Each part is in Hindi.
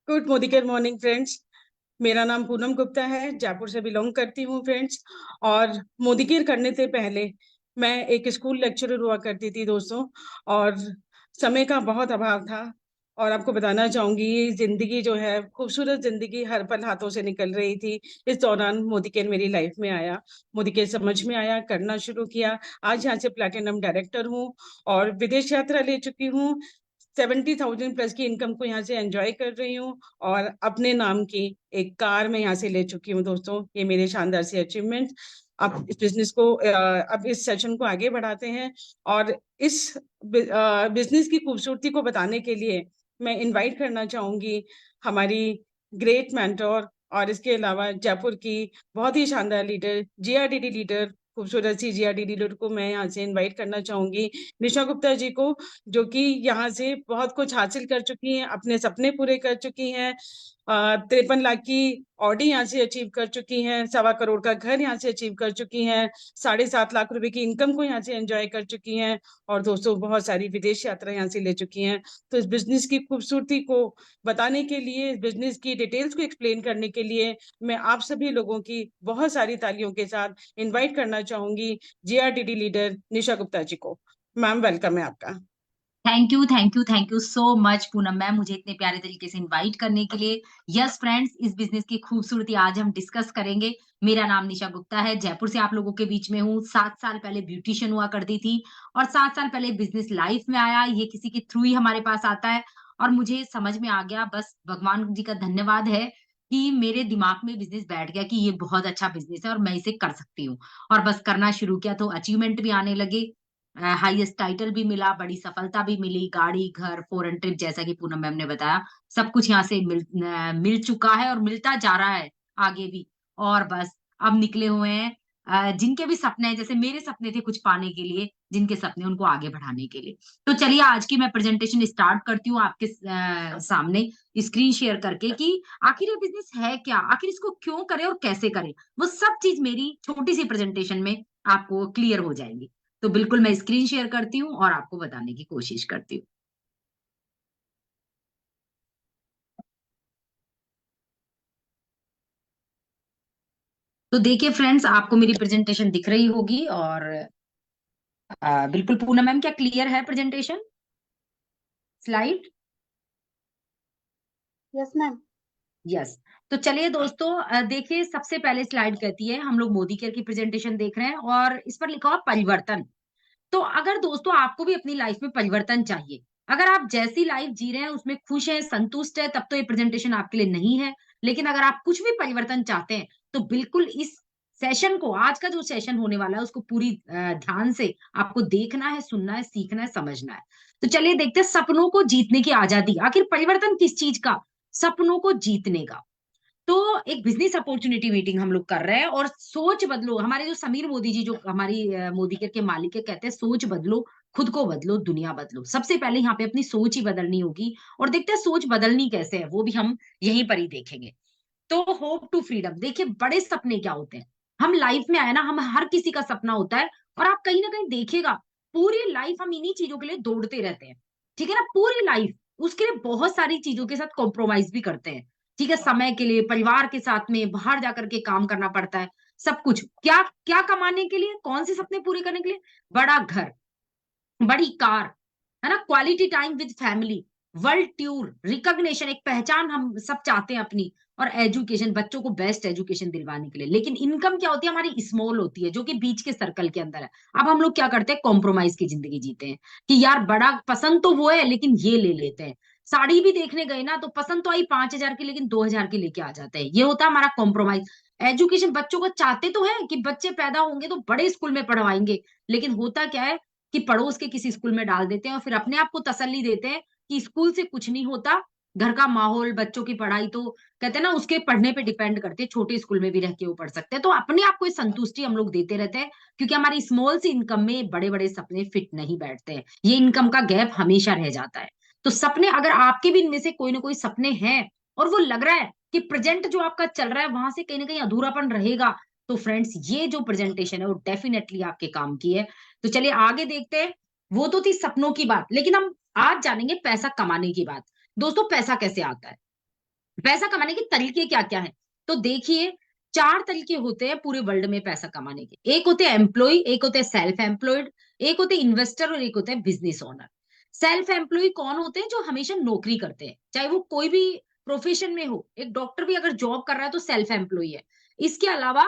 Good मोदिकेर morning friends. मेरा नाम पूनम गुप्ता है, जयपुर से बिलोंग करती हूँ फ्रेंड्स। और मोदिकेर करने से पहले मैं एक स्कूल लेक्चरर हुआ करती थी दोस्तों। और समय का बहुत अभाव था। और आपको बताना चाहूंगी, ये जिंदगी जो है, खूबसूरत जिंदगी हर पल हाथों से निकल रही थी। इस दौरान मोदिकेर मेरी लाइफ में आया, मोदिकेर समझ में आया, करना शुरू किया। आज यहाँ से प्लैटिनम डायरेक्टर हूँ और विदेश यात्रा ले चुकी हूँ। 70,000 प्लस की इनकम को यहाँ से एंजॉय कर रही हूँ। और अपने नाम की एक कार मैं यहाँ से ले चुकी हूँ दोस्तों। ये मेरे शानदार से अचीवमेंट। अब इस बिजनेस को अब इस सेशन को आगे बढ़ाते हैं। और इस बिजनेस की खूबसूरती को बताने के लिए मैं इनवाइट करना चाहूंगी हमारी ग्रेट मेंटोर और इसके अलावा जयपुर की बहुत ही शानदार लीडर, जीआरडीडी लीडर, खूबसूरत सी जीआरडीडी लीडर को मैं यहाँ से इनवाइट करना चाहूंगी, निशा गुप्ता जी को, जो कि यहाँ से बहुत कुछ हासिल कर चुकी हैं, अपने सपने पूरे कर चुकी हैं। 53 लाख की ऑडी यहाँ से अचीव कर चुकी हैं, 1.25 करोड़ का घर यहाँ से अचीव कर चुकी हैं, 7.5 लाख रुपए की इनकम को यहाँ से एंजॉय कर चुकी हैं। और दोस्तों बहुत सारी विदेश यात्रा यहाँ से ले चुकी हैं। तो इस बिजनेस की खूबसूरती को बताने के लिए, इस बिजनेस की डिटेल्स को एक्सप्लेन करने के लिए मैं आप सभी लोगों की बहुत सारी तालियों के साथ इनवाइट करना चाहूंगी जीआरडीडी लीडर निशा गुप्ता जी को। मैम, वेलकम है आपका। Thank you, thank you, thank you so much Poonam ma'am, मुझे इतने प्यारे तरीके से इनवाइट करने के लिए। यस फ्रेंड्स, इस बिजनेस की खूबसूरती आज हम डिस्कस करेंगे। मेरा नाम निशा गुप्ता है, जयपुर से आप लोगों के बीच में हूँ। 7 साल पहले ब्यूटिशियन हुआ करती थी और 7 साल पहले बिजनेस लाइफ में आया। ये किसी के थ्रू ही हमारे पास आता है और मुझे समझ में आ गया। बस भगवान जी का धन्यवाद है कि मेरे दिमाग में बिजनेस बैठ गया कि ये बहुत अच्छा बिजनेस है और मैं इसे कर सकती हूँ। और बस करना शुरू किया तो अचीवमेंट भी आने लगे। हाईएस्ट टाइटल भी मिला, बड़ी सफलता भी मिली, गाड़ी, घर, फॉरेन ट्रिप, जैसा कि पूनम मैम ने बताया, सब कुछ यहाँ से मिल चुका है और मिलता जा रहा है आगे भी। और बस अब निकले हुए हैं जिनके भी सपने हैं, जैसे मेरे सपने थे कुछ पाने के लिए, जिनके सपने उनको आगे बढ़ाने के लिए। तो चलिए आज की मैं प्रेजेंटेशन स्टार्ट करती हूँ आपके सामने स्क्रीन शेयर करके कि आखिर ये बिजनेस है क्या, आखिर इसको क्यों करें और कैसे करें। वो सब चीज मेरी छोटी सी प्रेजेंटेशन में आपको क्लियर हो जाएंगी। तो बिल्कुल मैं स्क्रीन शेयर करती हूँ और आपको बताने की कोशिश करती हूँ। तो देखिए फ्रेंड्स, आपको मेरी प्रेजेंटेशन दिख रही होगी और बिल्कुल पूनम मैम, क्या क्लियर है presentation slide? Yes ma'am. Yes. तो चलिए दोस्तों, देखिए सबसे पहले स्लाइड कहती है, हम लोग मोदी केयर की प्रेजेंटेशन देख रहे हैं और इस पर लिखा हुआ परिवर्तन। तो अगर दोस्तों आपको भी अपनी लाइफ में परिवर्तन चाहिए, अगर आप जैसी लाइफ जी रहे हैं उसमें खुश हैं, संतुष्ट है, तब तो ये प्रेजेंटेशन आपके लिए नहीं है। लेकिन अगर आप कुछ भी परिवर्तन चाहते हैं तो बिल्कुल इस सेशन को, आज का जो सेशन होने वाला है, उसको पूरी ध्यान से आपको देखना है, सुनना है, सीखना है, समझना है। तो चलिए देखते हैं, सपनों को जीतने की आजादी। आखिर परिवर्तन किस चीज का? सपनों को जीतने का। तो एक बिजनेस अपॉर्चुनिटी मीटिंग हम लोग कर रहे हैं और सोच बदलो। हमारे जो समीर मोदी जी, जो हमारी मोदी केयर के मालिक है, कहते हैं सोच बदलो, खुद को बदलो, दुनिया बदलो। सबसे पहले यहाँ पे अपनी सोच ही बदलनी होगी और देखते हैं सोच बदलनी कैसे है, वो भी हम यहीं पर ही देखेंगे। तो होप टू फ्रीडम, देखिए बड़े सपने क्या होते हैं। हम लाइफ में आए ना, हम हर किसी का सपना होता है और आप कहीं ना कहीं देखिएगा, पूरी लाइफ हम इन्हीं चीजों के लिए दौड़ते रहते हैं। ठीक है ना, पूरी लाइफ। उसके लिए बहुत सारी चीजों के साथ कॉम्प्रोमाइज भी करते हैं। ठीक है, समय के लिए, परिवार के साथ में बाहर जाकर के काम करना पड़ता है। सब कुछ क्या क्या कमाने के लिए, कौन से सपने पूरे करने के लिए? बड़ा घर, बड़ी कार, है ना, quality time with family, world tour, recognition, एक पहचान हम सब चाहते हैं अपनी, और एजुकेशन, बच्चों को बेस्ट एजुकेशन दिलवाने के लिए। लेकिन इनकम क्या होती है हमारी? स्मॉल होती है, जो कि बीच के सर्कल के अंदर है। अब हम लोग क्या करते हैं? कॉम्प्रोमाइज की जिंदगी जीते हैं कि यार बड़ा पसंद तो वो है लेकिन ये ले लेते हैं। साड़ी भी देखने गए ना तो पसंद तो आई 5,000 की, लेकिन 2,000 की लेके आ जाते हैं। ये होता है हमारा कॉम्प्रोमाइज। एजुकेशन, बच्चों को चाहते तो है कि बच्चे पैदा होंगे तो बड़े स्कूल में पढ़वाएंगे, लेकिन होता क्या है कि पड़ोस के किसी स्कूल में डाल देते हैं और फिर अपने आप को तसल्ली देते हैं कि स्कूल से कुछ नहीं होता, घर का माहौल, बच्चों की पढ़ाई तो कहते हैं ना उसके पढ़ने पे डिपेंड करते हैं, छोटे स्कूल में भी रह के वो पढ़ सकते हैं। तो अपने आप को संतुष्टि हम लोग देते रहते हैं, क्योंकि हमारी स्मॉल सी इनकम में बड़े बड़े सपने फिट नहीं बैठते हैं। ये इनकम का गैप हमेशा रह जाता है। तो सपने, अगर आपके भी इनमें से कोई ना कोई सपने हैं और वो लग रहा है कि प्रेजेंट जो आपका चल रहा है वहां से कहीं ना कहीं अधूरापन रहेगा, तो फ्रेंड्स ये जो प्रेजेंटेशन है वो डेफिनेटली आपके काम की है। तो चलिए आगे देखते हैं। वो तो थी सपनों की बात, लेकिन हम आज जानेंगे पैसा कमाने की बात। दोस्तों पैसा कैसे आता है? पैसा कमाने के तरीके क्या क्या है? तो देखिए, 4 तरीके होते हैं पूरे वर्ल्ड में पैसा कमाने के। एक होते हैं एम्प्लॉय, एक होते हैं सेल्फ एम्प्लॉयड, एक होते हैं इन्वेस्टर और एक होते हैं बिजनेस ओनर। सेल्फ एम्प्लॉय कौन होते हैं? जो हमेशा नौकरी करते हैं, चाहे वो कोई भी प्रोफेशन में हो। एक डॉक्टर भी अगर जॉब कर रहा है तो सेल्फ एम्प्लॉय है। इसके अलावा,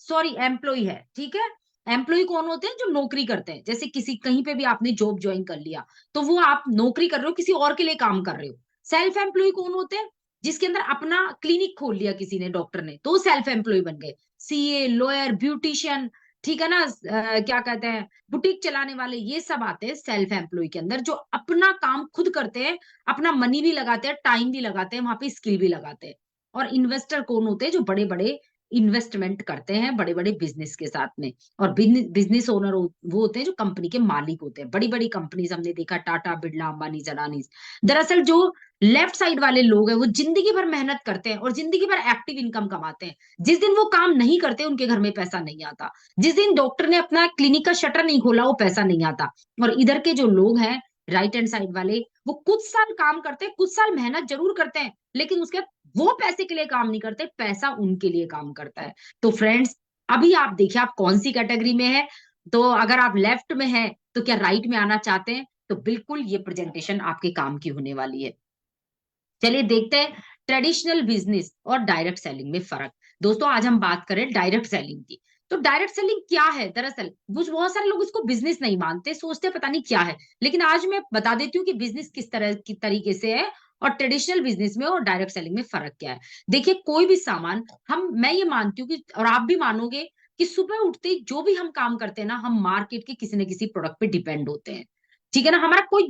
सॉरी, एम्प्लॉय है, ठीक है। एम्प्लॉय कौन होते हैं? जो नौकरी करते हैं। जैसे किसी कहीं पे भी आपने जॉब ज्वाइन कर लिया, तो वो आप नौकरी कर रहे हो, किसी और के लिए काम कर रहे हो। सेल्फ एम्प्लॉय कौन होते हैं? जिसके अंदर अपना क्लिनिक खोल लिया किसी ने, डॉक्टर ने, तो सेल्फ एम्प्लॉय बन गए। सीए, लॉयर, ब्यूटिशियन, ठीक है ना, क्या कहते हैं, बुटीक चलाने वाले, ये सब आते हैं सेल्फ एम्प्लॉय के अंदर, जो अपना काम खुद करते हैं, अपना मनी भी लगाते हैं, टाइम भी लगाते हैं, वहां पे स्किल भी लगाते हैं। और इन्वेस्टर कौन होते हैं? जो बड़े बड़े इन्वेस्टमेंट करते हैं बड़े बड़े बिजनेस के साथ में। और बिजनेस ओनर वो होते हैं जो कंपनी के मालिक होते हैं। बड़ी बड़ी कंपनीज हमने देखा, टाटा, बिरला, अंबानी, अडानी। दरअसल जो लेफ्ट साइड वाले लोग हैं, वो जिंदगी भर मेहनत करते हैं और जिंदगी भर एक्टिव इनकम कमाते हैं। जिस दिन वो काम नहीं करते, उनके घर में पैसा नहीं आता। जिस दिन डॉक्टर ने अपना क्लिनिक का शटर नहीं खोला, वो पैसा नहीं आता। और इधर के जो लोग हैं, राइट हैंड साइड वाले, वो कुछ साल काम करते हैं, कुछ साल मेहनत जरूर करते हैं, लेकिन उसके बाद वो पैसे के लिए काम नहीं करते, पैसा उनके लिए काम करता है। तो फ्रेंड्स, अभी आप देखिए आप कौन सी कैटेगरी में है। तो अगर आप लेफ्ट में है, तो क्या राइट में आना चाहते हैं? तो बिल्कुल ये प्रेजेंटेशन आपके काम की होने वाली है। चलिए देखते हैं ट्रेडिशनल बिजनेस और डायरेक्ट सेलिंग में फर्क। दोस्तों, आज हम बात करें डायरेक्ट सेलिंग की। तो डायरेक्ट सेलिंग क्या है? दरअसल बहुत सारे लोग इसको बिजनेस नहीं मानते, सोचते पता नहीं क्या है। लेकिन आज मैं बता देती हूँ कि बिजनेस किस तरह की तरीके से है, और ट्रेडिशनल बिजनेस में और डायरेक्ट सेलिंग में फर्क क्या है। देखिए, कोई भी सामान, मैं ये मानती हूँ कि, और आप भी मानोगे, कि सुबह उठते ही जो भी हम काम करते हैं ना, हम मार्केट के किसी न किसी प्रोडक्ट पे डिपेंड होते हैं। ठीक है ना, हमारा कोई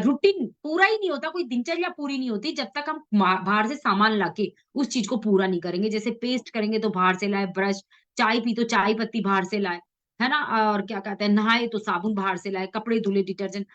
रूटीन पूरा ही नहीं होता, कोई दिनचर्या पूरी नहीं होती जब तक हम बाहर से सामान लाके उस चीज को पूरा नहीं करेंगे। जैसे पेस्ट करेंगे तो बाहर से लाए, ब्रश, चाय पी तो चाय पत्ती बाहर से लाए, है ना, और क्या कहते हैं, नहाए तो साबुन बाहर से लाए, कपड़े धुले, डिटर्जेंट।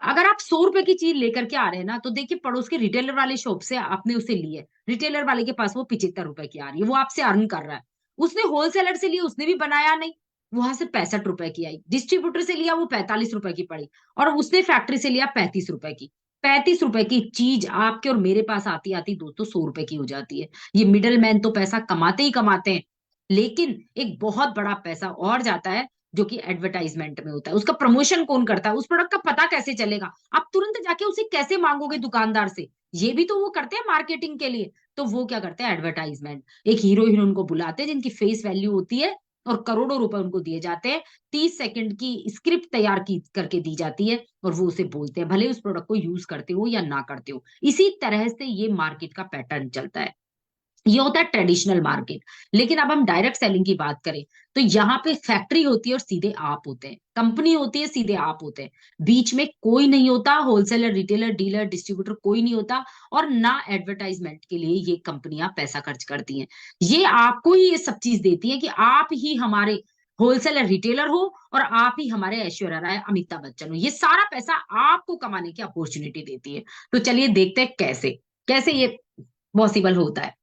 अगर आप 100 रुपए की चीज लेकर के आ रहे हैं ना, तो देखिए पड़ोस के रिटेलर वाले शॉप से आपने उसे ली है, रिटेलर वाले के पास वो 75 रुपए की आ रही है, वो आपसे अर्न कर रहा है। उसने होलसेलर से लिया, उसने भी बनाया नहीं, वहां से 65 रुपए की आई। डिस्ट्रीब्यूटर से लिया, वो 45 रुपए की पड़ी। और उसने फैक्ट्री से लिया 35 रुपए की। 35 रुपए की चीज आपके और मेरे पास आती आती दोस्तों 100 रुपए की हो जाती है। ये मिडल मैन तो पैसा कमाते ही कमाते हैं, लेकिन एक बहुत बड़ा पैसा और जाता है, जो कि एडवर्टाइजमेंट में होता है। उसका प्रमोशन कौन करता है? उस प्रोडक्ट का पता कैसे चलेगा? आप तुरंत जाके उसे कैसे मांगोगे दुकानदार से? ये भी तो वो करते हैं मार्केटिंग के लिए। तो वो क्या करते हैं? एडवर्टाइजमेंट। एक हीरो हीरोइन को बुलाते हैं जिनकी फेस वैल्यू होती है, और करोड़ों रुपए उनको दिए जाते हैं। 30 सेकंड की स्क्रिप्ट तैयार की करके दी जाती है, और वो उसे बोलते हैं, भले उस प्रोडक्ट को यूज करते हो या ना करते हो। इसी तरह से ये मार्केट का पैटर्न चलता है। ये होता है ट्रेडिशनल मार्केट। लेकिन अब हम डायरेक्ट सेलिंग की बात करें, तो यहाँ पे फैक्ट्री होती है और सीधे आप होते हैं, कंपनी होती है, सीधे आप होते हैं। बीच में कोई नहीं होता, होलसेलर, रिटेलर, डीलर, डिस्ट्रीब्यूटर कोई नहीं होता। और ना एडवर्टाइजमेंट के लिए ये कंपनियां पैसा खर्च करती हैं। ये आपको ही ये सब चीज देती है कि आप ही हमारे होलसेलर, रिटेलर हो, और आप ही हमारे ऐश्वर्या राय, अमिताभ बच्चन हो। ये सारा पैसा आपको कमाने की अपॉर्चुनिटी देती है। तो चलिए देखते हैं कैसे कैसे ये पॉसिबल होता है।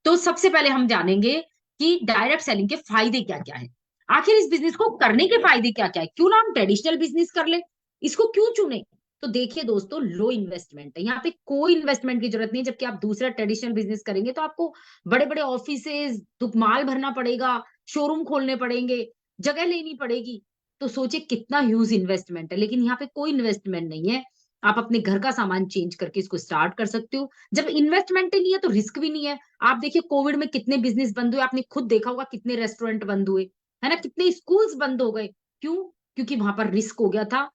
तो सबसे पहले हम जानेंगे कि डायरेक्ट सेलिंग के फायदे क्या क्या है। आखिर इस बिजनेस को करने के फायदे क्या क्या है? क्यों ना हम ट्रेडिशनल बिजनेस कर ले, इसको क्यों चुने? तो देखिए दोस्तों, लो इन्वेस्टमेंट है, यहाँ पे कोई इन्वेस्टमेंट की जरूरत नहीं है। जबकि आप दूसरा ट्रेडिशनल बिजनेस करेंगे तो आपको बड़े बड़े ऑफिसेज, माल भरना पड़ेगा, शोरूम खोलने पड़ेंगे, जगह लेनी पड़ेगी। तो सोचिए कितना ह्यूज इन्वेस्टमेंट है। लेकिन यहाँ पे कोई इन्वेस्टमेंट नहीं है, आप अपने घर का सामान चेंज करके इसको स्टार्ट कर सकते हो। जब इन्वेस्टमेंट ही नहीं है तो रिस्क भी नहीं है। आप देखिए कोविड में कितने बिजनेस बंद हुए, आपने खुद देखा होगा, कितने रेस्टोरेंट बंद हुए, है ना, कितने स्कूल्स बंद हो गए। क्यों? क्योंकि वहां पर रिस्क हो गया था।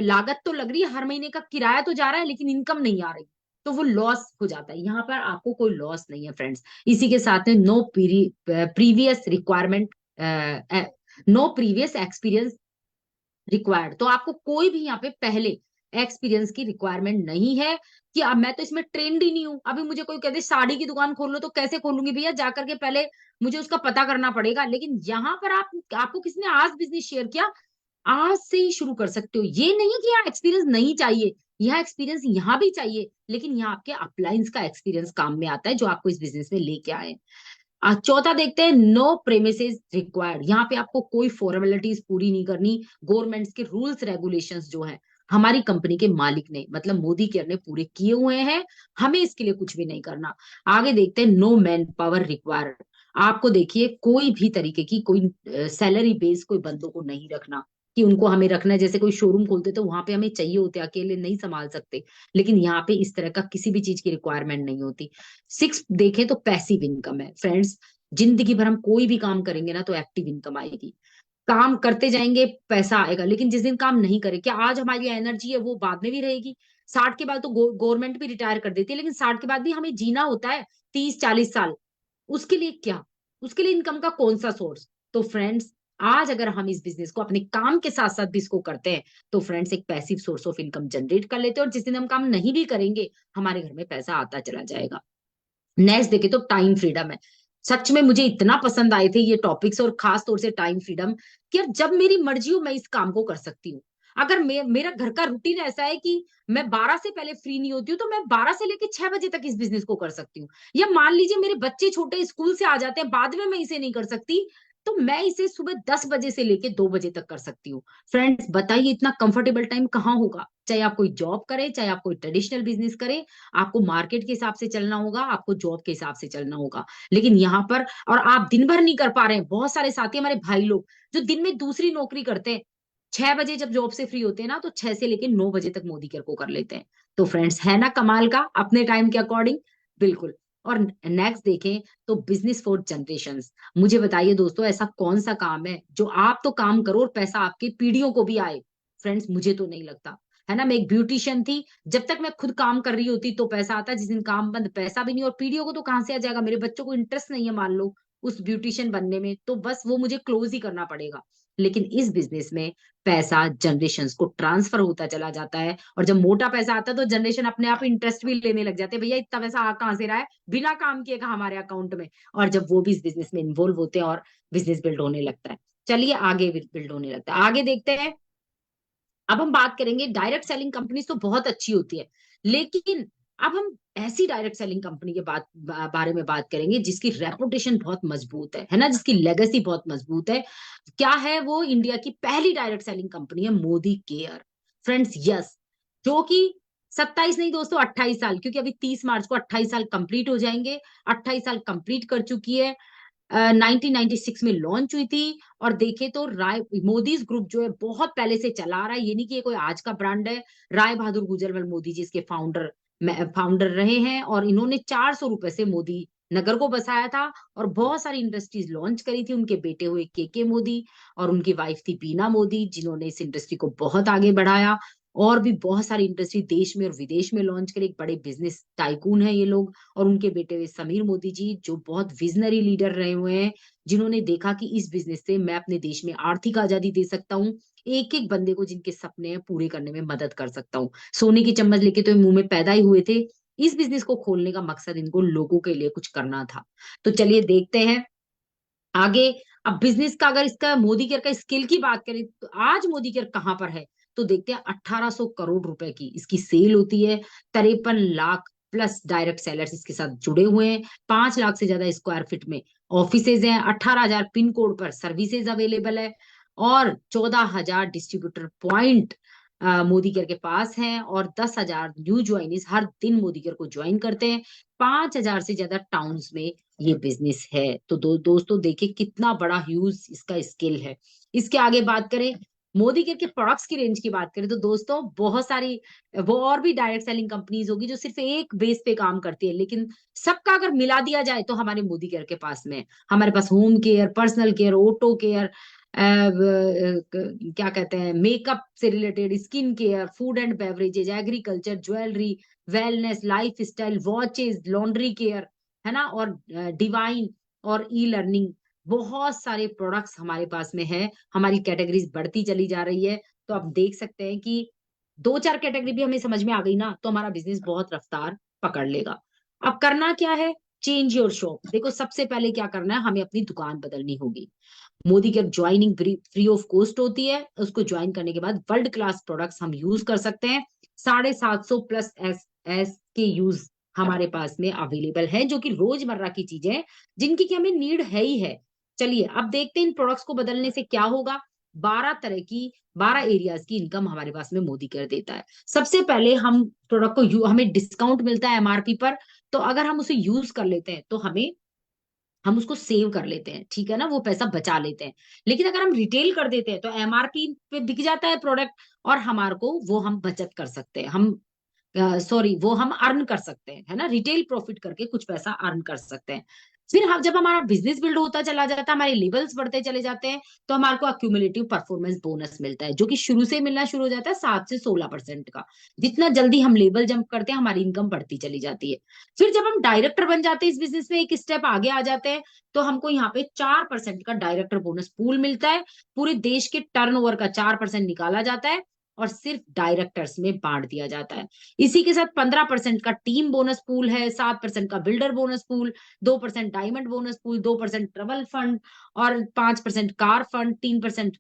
लागत तो लग रही है, हर महीने का किराया तो जा रहा है, लेकिन इनकम नहीं आ रही, तो वो लॉस हो जाता है। यहाँ पर आपको कोई लॉस नहीं है फ्रेंड्स। इसी के साथ में no previous requirement, no previous experience required. तो आपको कोई भी यहाँ पे पहले एक्सपीरियंस की रिक्वायरमेंट नहीं है, कि अब मैं तो इसमें ट्रेंड ही नहीं हूँ। अभी मुझे कोई कहते साड़ी की दुकान खोल लो, तो कैसे खोलूंगी भैया? जाकर के पहले मुझे उसका पता करना पड़ेगा। लेकिन यहाँ पर आपको किसने आज बिजनेस शेयर किया, आज से ही शुरू कर सकते हो। ये नहीं है कि यहाँ एक्सपीरियंस नहीं चाहिए, यह एक्सपीरियंस यहाँ भी चाहिए, लेकिन यहाँ आपके अपलायंस का एक्सपीरियंस काम में आता है, जो आपको इस बिजनेस में लेके आए। चौथा देखते हैं, नो प्रेमिसेस रिक्वायर्ड। यहाँ पे आपको कोई फॉर्मेलिटीज पूरी नहीं करनी। गवर्नमेंट्स के रूल्स रेगुलेशंस जो है, हमारी कंपनी के मालिक ने, मतलब मोदी केयर ने पूरे किए हुए हैं। हमें इसके लिए कुछ भी नहीं करना। आगे देखते हैं, नो मैन पावर रिक्वायर्ड। आपको देखिए कोई भी तरीके की कोई सैलरी बेस कोई बंदों को नहीं रखना कि उनको हमें रखना है। जैसे कोई शोरूम खोलते तो वहां पे हमें चाहिए होते, अकेले नहीं संभाल सकते, लेकिन यहाँ पे इस तरह का किसी भी चीज की रिक्वायरमेंट नहीं होती। सिक्स देखें तो पैसिव इनकम है फ्रेंड्स। जिंदगी भर हम कोई भी काम करेंगे ना तो एक्टिव इनकम आएगी। काम करते जाएंगे पैसा आएगा, लेकिन जिस दिन काम नहीं करे, क्या आज हमारी एनर्जी है वो बाद में भी रहेगी। 60 के बाद तो गवर्नमेंट भी रिटायर कर देती है, लेकिन 60 के बाद भी हमें जीना होता है 30-40 साल। उसके लिए क्या, उसके लिए इनकम का कौन सा सोर्स। तो फ्रेंड्स, आज अगर हम इस बिजनेस को अपने काम के साथ साथ भी इसको करते हैं, तो फ्रेंड्स एक passive source of income generate कर लेते हैं, और जिस दिन हम काम नहीं भी करेंगे हमारे घर में पैसा आता चला जाएगा। नेक्स्ट देखे तो टाइम फ्रीडम है। सच में मुझे इतना पसंद आए थे ये टॉपिक्स, और खास तौर से टाइम फ्रीडम, कि यार जब मेरी मर्जी हो मैं इस काम को कर सकती हूँ। अगर मेरा घर का रूटीन ऐसा है कि मैं 12 से पहले फ्री नहीं होती हूँ, तो मैं 12 से लेके 6 बजे तक इस बिजनेस को कर सकती हूँ। या मान लीजिए मेरे बच्चे छोटे स्कूल से आ जाते हैं, बाद में मैं इसे नहीं कर सकती, तो मैं इसे सुबह 10 बजे से लेके 2 बजे तक कर सकती हूँ। फ्रेंड्स बताइए इतना कंफर्टेबल टाइम कहाँ होगा। चाहे आप कोई जॉब करें, चाहे आप कोई ट्रेडिशनल बिजनेस करें, आपको मार्केट के हिसाब से चलना होगा, आपको जॉब के हिसाब से चलना होगा। लेकिन यहाँ पर, और आप दिन भर नहीं कर पा रहे हैं, बहुत सारे साथी हमारे भाई लोग जो दिन में दूसरी नौकरी करते हैं, 6 बजे जब जॉब से फ्री होते हैं ना, तो 6 से लेके 9 बजे तक मोदी केयर को कर लेते हैं। तो फ्रेंड्स है ना कमाल का, अपने टाइम के अकॉर्डिंग। बिल्कुल। और नेक्स्ट देखें तो बिजनेस फॉर जनरेशंस। मुझे बताइए दोस्तों, ऐसा कौन सा काम है जो आप तो काम करो और पैसा आपकी पीढ़ियों को भी आए। फ्रेंड्स मुझे तो नहीं लगता। है ना, मैं एक ब्यूटिशियन थी, जब तक मैं खुद काम कर रही होती तो पैसा आता, जिस दिन काम बंद पैसा भी नहीं, और पीढ़ियों को तो कहां से आ जाएगा। मेरे बच्चों को इंटरेस्ट नहीं है मान लो उस ब्यूटिशियन बनने में, तो बस वो मुझे क्लोज ही करना पड़ेगा। लेकिन इस बिजनेस में पैसा जनरेशन्स को ट्रांसफर होता चला जाता है, और जब मोटा पैसा आता है तो जनरेशन अपने आप इंटरेस्ट भी लेने लग जाते हैं, भैया इतना पैसा आ कहां से रहा है, बिना काम किए का हमारे अकाउंट में। और जब वो भी इस बिजनेस में इन्वॉल्व होते हैं और बिजनेस बिल्ड होने लगता है। चलिए आगे बिल्ड होने लगता है, आगे देखते हैं। अब हम बात करेंगे, डायरेक्ट सेलिंग कंपनीज तो बहुत अच्छी होती है, लेकिन अब हम ऐसी डायरेक्ट सेलिंग कंपनी के बारे में बात करेंगे जिसकी रेपुटेशन बहुत मजबूत है ना, जिसकी लेगेसी बहुत मजबूत है। क्या है वो? इंडिया की पहली डायरेक्ट सेलिंग कंपनी है मोदी केयर। फ्रेंड्स यस, जो कि 27 नहीं दोस्तों, 28 साल, क्योंकि अभी 30 मार्च को 28 साल कंप्लीट हो जाएंगे। 28 साल कंप्लीट कर चुकी है। 1996 में लॉन्च हुई थी। और देखे तो राय मोदीज ग्रुप जो है बहुत पहले से चला आ रहा है, ये नहीं कि ये कोई आज का ब्रांड है। राय बहादुर गुजरवल मोदी जी इसके फाउंडर रहे हैं, और इन्होंने 400 रुपए से मोदी नगर को बसाया था, और बहुत सारी इंडस्ट्रीज लॉन्च करी थी। उनके बेटे हुए के मोदी, और उनकी वाइफ थी बीना मोदी, जिन्होंने इस इंडस्ट्री को बहुत आगे बढ़ाया। और भी बहुत सारी इंडस्ट्री देश में और विदेश में लॉन्च करी। एक बड़े बिजनेस टाइकून है ये लोग। और उनके बेटे हुए समीर मोदी जी, जो बहुत विजनरी लीडर रहे हुए हैं, जिन्होंने देखा कि इस बिजनेस से मैं अपने देश में आर्थिक आजादी दे सकता हूँ, एक एक बंदे को जिनके सपने हैं पूरे करने में मदद कर सकता हूँ। सोने की चम्मच लेके तो ये मुंह में पैदा ही हुए थे। इस बिजनेस को खोलने का मकसद इनको लोगों के लिए कुछ करना था। तो चलिए देखते हैं आगे। अब बिजनेस का, अगर इसका मोदी केयर का स्केल की बात करें, तो आज मोदी केयर कहां पर है, तो देखते हैं। 1800 करोड़ रुपए की इसकी सेल होती है। 53 लाख प्लस डायरेक्ट सेलर्स इसके साथ जुड़े हुए हैं। 5 लाख से ज्यादा स्क्वायर फीट में ऑफिसेज हैं। 18,000 पिन कोड पर सर्विसेज अवेलेबल है। और 14,000 डिस्ट्रीब्यूटर पॉइंट मोदी केयर के पास हैं। और 10,000 न्यू ज्वाइनिस हर दिन मोदी केयर को ज्वाइन करते हैं। 5,000 से ज्यादा टाउन्स में ये बिजनेस है। तो दोस्तों देखिए कितना बड़ा ह्यूज इसका स्केल है। इसके आगे बात करें, मोदी केयर के प्रोडक्ट्स की रेंज की बात करें, तो दोस्तों बहुत सारी वो और भी डायरेक्ट सेलिंग कंपनीज होगी जो सिर्फ एक बेस पे काम करती है, लेकिन सबका अगर मिला दिया जाए तो हमारे मोदी केयर के पास में, हमारे पास home care, personal care, auto care, क्या कहते हैं, मेकअप से related, skin care, food and beverages, agriculture, jewellery, wellness, lifestyle, watches, laundry care, है ना, और डिवाइन, और ई लर्निंग, बहुत सारे प्रोडक्ट्स हमारे पास में है। हमारी कैटेगरीज बढ़ती चली जा रही है। तो आप देख सकते हैं कि 2-4 कैटेगरी भी हमें समझ में आ गई ना, तो हमारा बिजनेस बहुत रफ्तार पकड़ लेगा। अब करना क्या है? Change your shop. देखो सबसे पहले क्या करना है, हमें अपनी दुकान बदलनी होगी। Modi care joining free of cost होती है। उसको ज्वाइन करने के बाद वर्ल्ड क्लास प्रोडक्ट्स हम यूज कर सकते हैं। 750 प्लस एस एस के यूज हमारे पास में अवेलेबल है, जो कि रोजमर्रा की चीजें हैं जिनकी कि हमें नीड है ही है। चलिए अब देखते हैं इन प्रोडक्ट्स को बदलने से क्या होगा। 12 एरियाज की इनकम हमारे पास में मोदी केयर देता है। सबसे पहले हम प्रोडक्ट को हमें डिस्काउंट मिलता है एमआरपी पर, तो अगर हम उसे यूज कर लेते हैं तो हम उसको सेव कर लेते हैं, ठीक है ना, वो पैसा बचा लेते हैं। लेकिन अगर हम रिटेल कर देते हैं तो एमआरपी पे बिक जाता है प्रोडक्ट, और हमारे को वो हम बचत कर सकते हैं, हम सॉरी वो हम अर्न कर सकते हैं, है ना, रिटेल प्रॉफिट करके कुछ पैसा अर्न कर सकते हैं। फिर हम जब हमारा बिजनेस बिल्ड होता चला जाता है, हमारे लेवल्स बढ़ते चले जाते हैं, तो हमारे को अक्यूमुलेटिव परफॉर्मेंस बोनस मिलता है, जो कि शुरू से मिलना शुरू हो जाता है 7 से 16% का। जितना जल्दी हम लेवल जंप करते हैं, हमारी इनकम बढ़ती चली जाती है। फिर जब हम डायरेक्टर बन जाते हैं इस बिजनेस में, एक स्टेप आगे आ जाते हैं, तो हमको यहाँ पे 4% का डायरेक्टर बोनस पूल मिलता है। पूरे देश के टर्नओवर का 4% निकाला जाता है और सिर्फ डायरेक्टर्स में बांट दिया जाता है। इसी के साथ 15% का टीम बोनस पूल है, 7% का builder bonus pool, 2% diamond bonus pool, 2% travel fund, और 5% कार फंड, 3%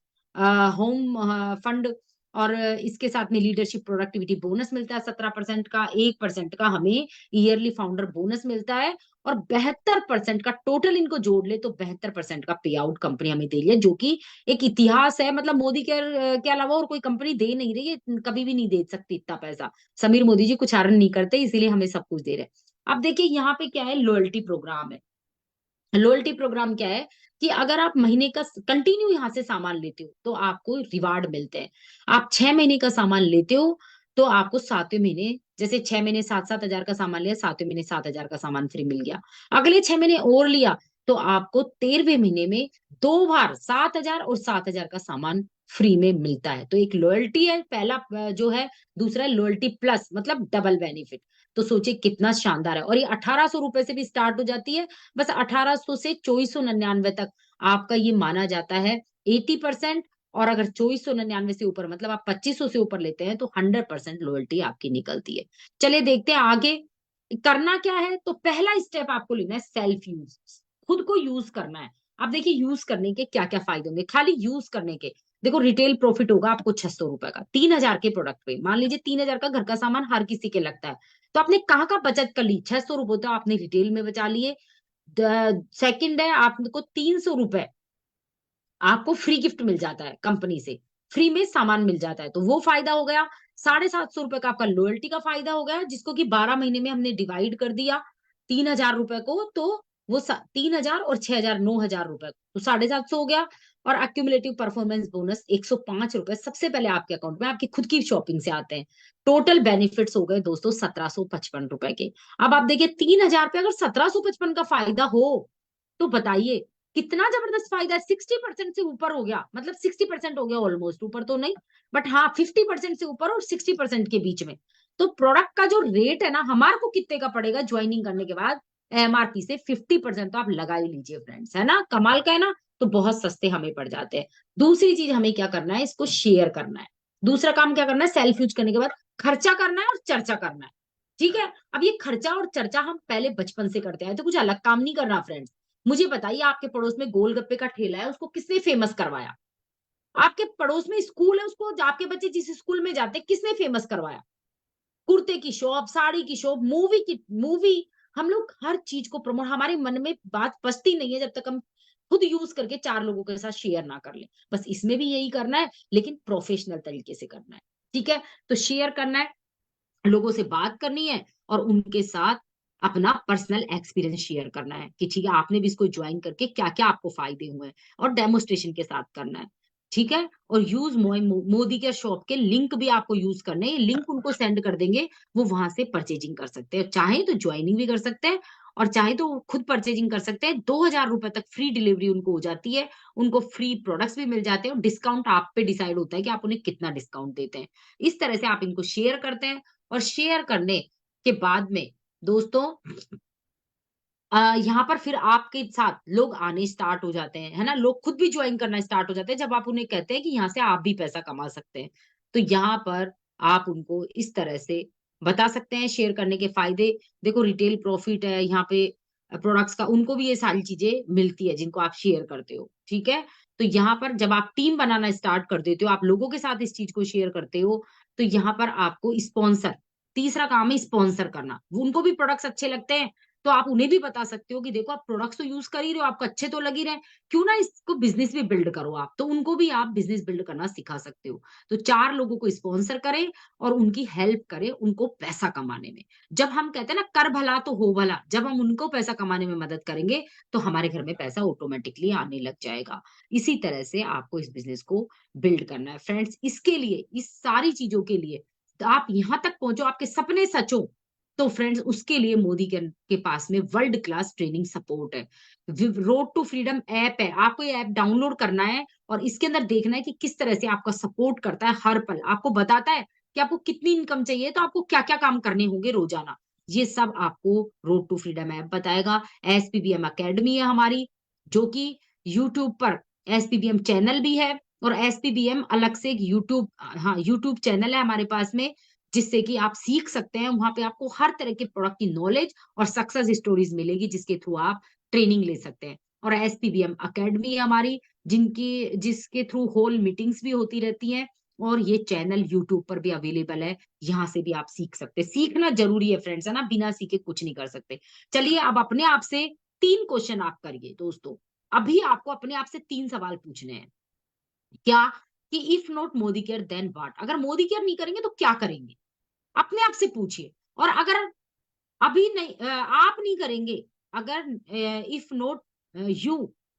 होम फंड, और इसके साथ में लीडरशिप प्रोडक्टिविटी बोनस मिलता है 17% का, 1% का हमें ईयरली फाउंडर बोनस मिलता है, और 72% का टोटल इनको जोड़ ले तो 72% का पे आउट कंपनी हमें दे रही है, जो कि एक इतिहास है। मतलब मोदी के अलावा और कोई कंपनी दे नहीं रही है, कभी भी नहीं दे सकती इतना पैसा। समीर मोदी जी कुछ अर्न नहीं करते, इसीलिए हमें सब कुछ दे रहे हैं। अब देखिए यहाँ पे क्या है, लॉयल्टी प्रोग्राम है। लॉयल्टी प्रोग्राम क्या है कि अगर आप महीने का कंटिन्यू यहाँ से सामान लेते हो तो आपको रिवार्ड मिलते हैं। आप 6 महीने का सामान लेते हो तो आपको 7वें महीने, जैसे 6 महीने 7-7 हजार का सामान लिया, 7वें महीने 7 हजार का सामान फ्री मिल गया। अगले 6 महीने और लिया तो आपको 13वें महीने में 2 बार 7 हजार और 7 हजार का सामान फ्री में मिलता है। तो एक लॉयल्टी है पहला जो है। दूसरा है लॉयल्टी प्लस, मतलब डबल बेनिफिट। तो सोचिए कितना शानदार है। और ये 1800 रुपए से भी स्टार्ट हो जाती है। बस 1800 से 2499 तक आपका ये माना जाता है 80%। और अगर 2499 से ऊपर, मतलब आप 2500 से ऊपर लेते हैं, तो 100% लॉयल्टी आपकी निकलती है। चलिए देखते हैं आगे करना क्या है। तो पहला स्टेप आपको लेना है सेल्फ यूज, खुद को यूज करना है। अब देखिए यूज करने के क्या क्या फायदे होंगे, खाली यूज करने के। देखो रिटेल प्रॉफिट होगा आपको 600 रुपए का, 3000 के प्रोडक्ट पे। मान लीजिए 3000 का घर का सामान हर किसी के लगता है, तो आपने कहाँ का बचत कर ली, 600 रुपए तो आपने रिटेल में बचा लिए। सेकंड है, आपको 300 रुपए आपको फ्री गिफ्ट मिल जाता है कंपनी से, फ्री में सामान मिल जाता है, तो वो फायदा हो गया। 750 रुपए का आपका लॉयल्टी का फायदा हो गया, जिसको कि 12 महीने में हमने डिवाइड कर दिया 3000 रुपए को, तो वो 3000 और 6000 9000 रुपए, तो 750 हो गया। और एक्यूमुलेटिव परफॉर्मेंस बोनस 105 रुपए सबसे पहले आपके अकाउंट में, आपकी खुद की शॉपिंग से आते हैं। टोटल बेनिफिट्स हो गए दोस्तों 1755 रुपए के। अब आप देखिए 3000 पे अगर 1755 का फायदा हो, तो बताइए कितना जबरदस्त फायदा है। 60% से ऊपर हो गया, मतलब 60% हो गया ऑलमोस्ट, ऊपर तो नहीं, बट हाँ 50% से ऊपर और 60% के बीच में। तो प्रोडक्ट का जो रेट है ना, हमारे को कितने का पड़ेगा ज्वाइनिंग करने के बाद, एमआरपी से 50% तो आप लगा ही लीजिए फ्रेंड्स, है ना, कमाल का है ना। तो बहुत सस्ते हमें पड़ जाते हैं। दूसरी चीज हमें क्या करना है, इसको शेयर करना है। दूसरा काम क्या करना है, सेल्फ यूज करने के बाद खर्चा करना है और चर्चा करना है। ठीक है। अब ये खर्चा और चर्चा हम पहले बचपन से करते हैं, तो कुछ अलग काम नहीं करना फ्रेंड्स। मुझे बताइए आपके पड़ोस में गोलगप्पे का ठेला है, उसको किसने फेमस करवाया? आपके पड़ोस में स्कूल है, उसको आपके बच्चे जिस स्कूल में जाते हैं किसने फेमस करवाया? कुर्ते की शॉप, साड़ी की शॉप, मूवी। हम लोग हर चीज को प्रमोट, हमारे मन में बात पचती नहीं है जब तक हम खुद यूज करके 4 लोगों के साथ शेयर ना कर ले। बस इसमें भी यही करना है, लेकिन प्रोफेशनल तरीके से करना है। ठीक है। तो शेयर करना है, लोगों से बात करनी है, और उनके साथ अपना पर्सनल एक्सपीरियंस शेयर करना है कि ठीक है आपने भी इसको ज्वाइन करके क्या क्या आपको फायदे हुए हैं, और डेमोस्ट्रेशन के साथ करना है। ठीक है। और यूज मोदी के शॉप के लिंक भी आपको यूज करने हैं, लिंक उनको सेंड कर देंगे, वो वहां से परचेजिंग कर सकते हैं, चाहे तो ज्वाइनिंग भी कर सकते हैं, और चाहे तो वो खुद परचेजिंग कर सकते हैं। 2000 रुपए तक फ्री डिलीवरी उनको हो जाती है, उनको फ्री प्रोडक्ट्स भी मिल जाते हैं, और डिस्काउंट आप पे डिसाइड होता है कि आप उन्हें कितना डिस्काउंट देते हैं। इस तरह से आप इनको शेयर करते हैं। और शेयर करने के बाद में दोस्तों यहाँ पर फिर आपके साथ लोग आने स्टार्ट हो जाते हैं, है ना, लोग खुद भी ज्वाइन करना स्टार्ट हो जाते हैं जब आप उन्हें कहते हैं कि यहाँ से आप भी पैसा कमा सकते हैं। तो यहाँ पर आप उनको इस तरह से बता सकते हैं शेयर करने के फायदे। देखो रिटेल प्रॉफिट है यहाँ पे, प्रोडक्ट्स का, उनको भी ये सारी चीजें मिलती है जिनको आप शेयर करते हो। ठीक है। तो यहाँ पर जब आप टीम बनाना स्टार्ट कर देते हो, आप लोगों के साथ इस चीज को शेयर करते हो, तो यहाँ पर आपको स्पॉन्सर, तीसरा काम है स्पॉन्सर करना। वो उनको भी प्रोडक्ट्स अच्छे लगते हैं, तो आप उन्हें भी बता सकते हो कि देखो आप प्रोडक्ट्स तो यूज कर ही रहे हो, आपको अच्छे तो लग ही रहे हैं, क्यों ना इसको बिजनेस भी बिल्ड करो आप, तो उनको भी आप बिजनेस बिल्ड करना सिखा सकते हो। तो 4 लोगों को स्पॉन्सर करें और उनकी हेल्प करें उनको पैसा कमाने में। जब हम कहते हैं ना कर भला तो हो भला, जब हम उनको पैसा कमाने में मदद करेंगे तो हमारे घर में पैसा ऑटोमेटिकली आने लग जाएगा। इसी तरह से आपको इस बिजनेस को बिल्ड करना है फ्रेंड्स। इसके लिए, इस सारी चीजों के लिए तो आप यहां तक पहुंचो, आपके सपने सच हो, तो फ्रेंड्स उसके लिए मोदी के पास में वर्ल्ड क्लास ट्रेनिंग सपोर्ट है। रोड टू फ्रीडम ऐप है, आपको ये ऐप डाउनलोड करना है और इसके अंदर देखना है कि किस तरह से आपका सपोर्ट करता है, हर पल आपको बताता है कि आपको कितनी इनकम चाहिए, तो आपको क्या क्या काम करने होंगे रोजाना, ये सब आपको रोड टू फ्रीडम ऐप बताएगा। एसपीबीएम अकेडमी है हमारी, जो कि यूट्यूब पर एसपीबीएम चैनल भी है, और एसपीबीएम अलग से एक यूट्यूब, हाँ यूट्यूब चैनल है हमारे पास में, जिससे कि आप सीख सकते हैं। वहां पे आपको हर तरह के प्रोडक्ट की नॉलेज और सक्सेस स्टोरीज मिलेगी, जिसके थ्रू आप ट्रेनिंग ले सकते हैं। और एसपीबीएम अकेडमी है हमारी, जिसके थ्रू होल मीटिंग्स भी होती रहती हैं, और ये चैनल यूट्यूब पर भी अवेलेबल है, यहाँ से भी आप सीख सकते हैं। सीखना जरूरी है फ्रेंड्स, है ना, बिना सीखे कुछ नहीं कर सकते। चलिए अब अपने आप से 3 क्वेश्चन आप करिए दोस्तों। अभी आपको अपने आप से 3 सवाल पूछने हैं। क्या? कि if not Modi care then what, अगर मोदी केयर नहीं करेंगे तो क्या करेंगे, अपने आप से पूछिए। और अगर अभी नहीं आप नहीं करेंगे, अगर if not you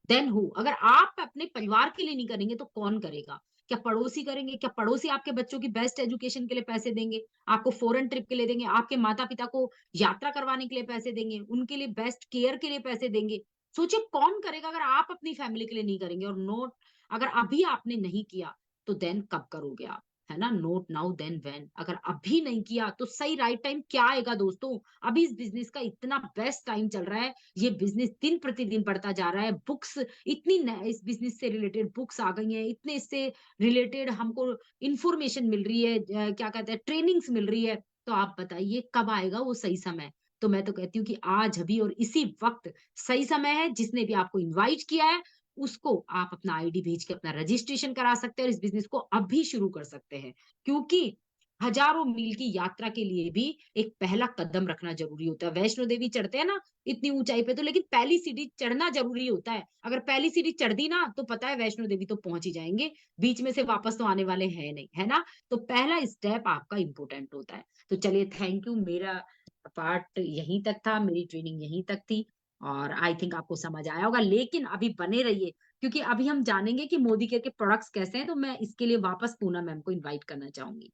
then who, अगर आप अपने परिवार के लिए नहीं करेंगे तो कौन करेगा? क्या पड़ोसी करेंगे? क्या पड़ोसी आपके बच्चों की बेस्ट एजुकेशन के लिए पैसे देंगे, आपको फॉरेन ट्रिप के लिए देंगे, आपके माता पिता को यात्रा करवाने के लिए पैसे देंगे, उनके लिए बेस्ट केयर के लिए पैसे देंगे? सोचिए कौन करेगा अगर आप अपनी फैमिली के लिए नहीं करेंगे। और नोट, अगर अभी आपने नहीं किया तो देन कब करोगे आप, है ना, नोट नाउ देन व्हेन। अगर अभी नहीं किया तो सही राइट टाइम क्या आएगा दोस्तों? अभी इस बिजनेस का इतना बेस्ट टाइम चल रहा है, ये बिजनेस दिन प्रतिदिन बढ़ता जा रहा है। बुक्स इतनी इस बिजनेस से रिलेटेड बुक्स आ गई हैं, इतने इससे रिलेटेड हमको इंफॉर्मेशन मिल रही है, क्या कहते हैं, ट्रेनिंग्स मिल रही है। तो आप बताइए कब आएगा वो सही समय? तो मैं तो कहती हूँ कि आज, अभी और इसी वक्त सही समय है। जिसने भी आपको इनवाइट किया है उसको आप अपना आईडी भेज के अपना रजिस्ट्रेशन करा सकते हैं और इस बिजनेस को अभी शुरू कर सकते हैं। क्योंकि हजारों मील की यात्रा के लिए भी एक पहला कदम रखना जरूरी होता है। वैष्णो देवी चढ़ते हैं ना इतनी ऊंचाई पे, तो लेकिन पहली सीढ़ी चढ़ना जरूरी होता है। अगर पहली सीढ़ी चढ़ दी ना तो पता है वैष्णो देवी तो पहुंच ही जाएंगे, बीच में से वापस तो आने वाले हैं नहीं, है ना। तो पहला स्टेप आपका इंपोर्टेंट होता है। तो चलिए थैंक यू, मेरा पार्ट यहीं तक था, मेरी ट्रेनिंग यहीं तक थी, और आई थिंक आपको समझ आया होगा। लेकिन अभी बने रहिए, क्योंकि अभी हम जानेंगे कि मोदी केयर के प्रोडक्ट्स कैसे हैं। तो मैं इसके लिए वापस पूनम मैम को इनवाइट करना चाहूंगी।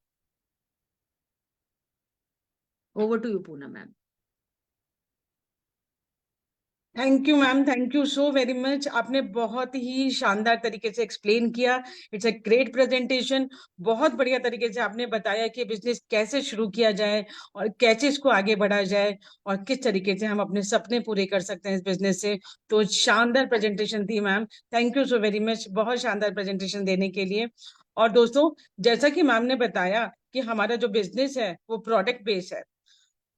Over to you Poonam ma'am. Thank you ma'am, thank you so very much. आपने बहुत ही शानदार तरीके से एक्सप्लेन किया। It's a great presentation. बहुत बढ़िया तरीके से आपने बताया कि बिजनेस कैसे शुरू किया जाए और कैसे इसको आगे बढ़ाया जाए और किस तरीके से हम अपने सपने पूरे कर सकते हैं इस बिजनेस से। तो शानदार प्रेजेंटेशन थी ma'am. Thank you so very much, बहुत शानदार प्रेजेंटेशन देने के लिए। और दोस्तों, जैसा कि मैम ने बताया कि हमारा जो बिजनेस है वो प्रोडक्ट बेस्ड है,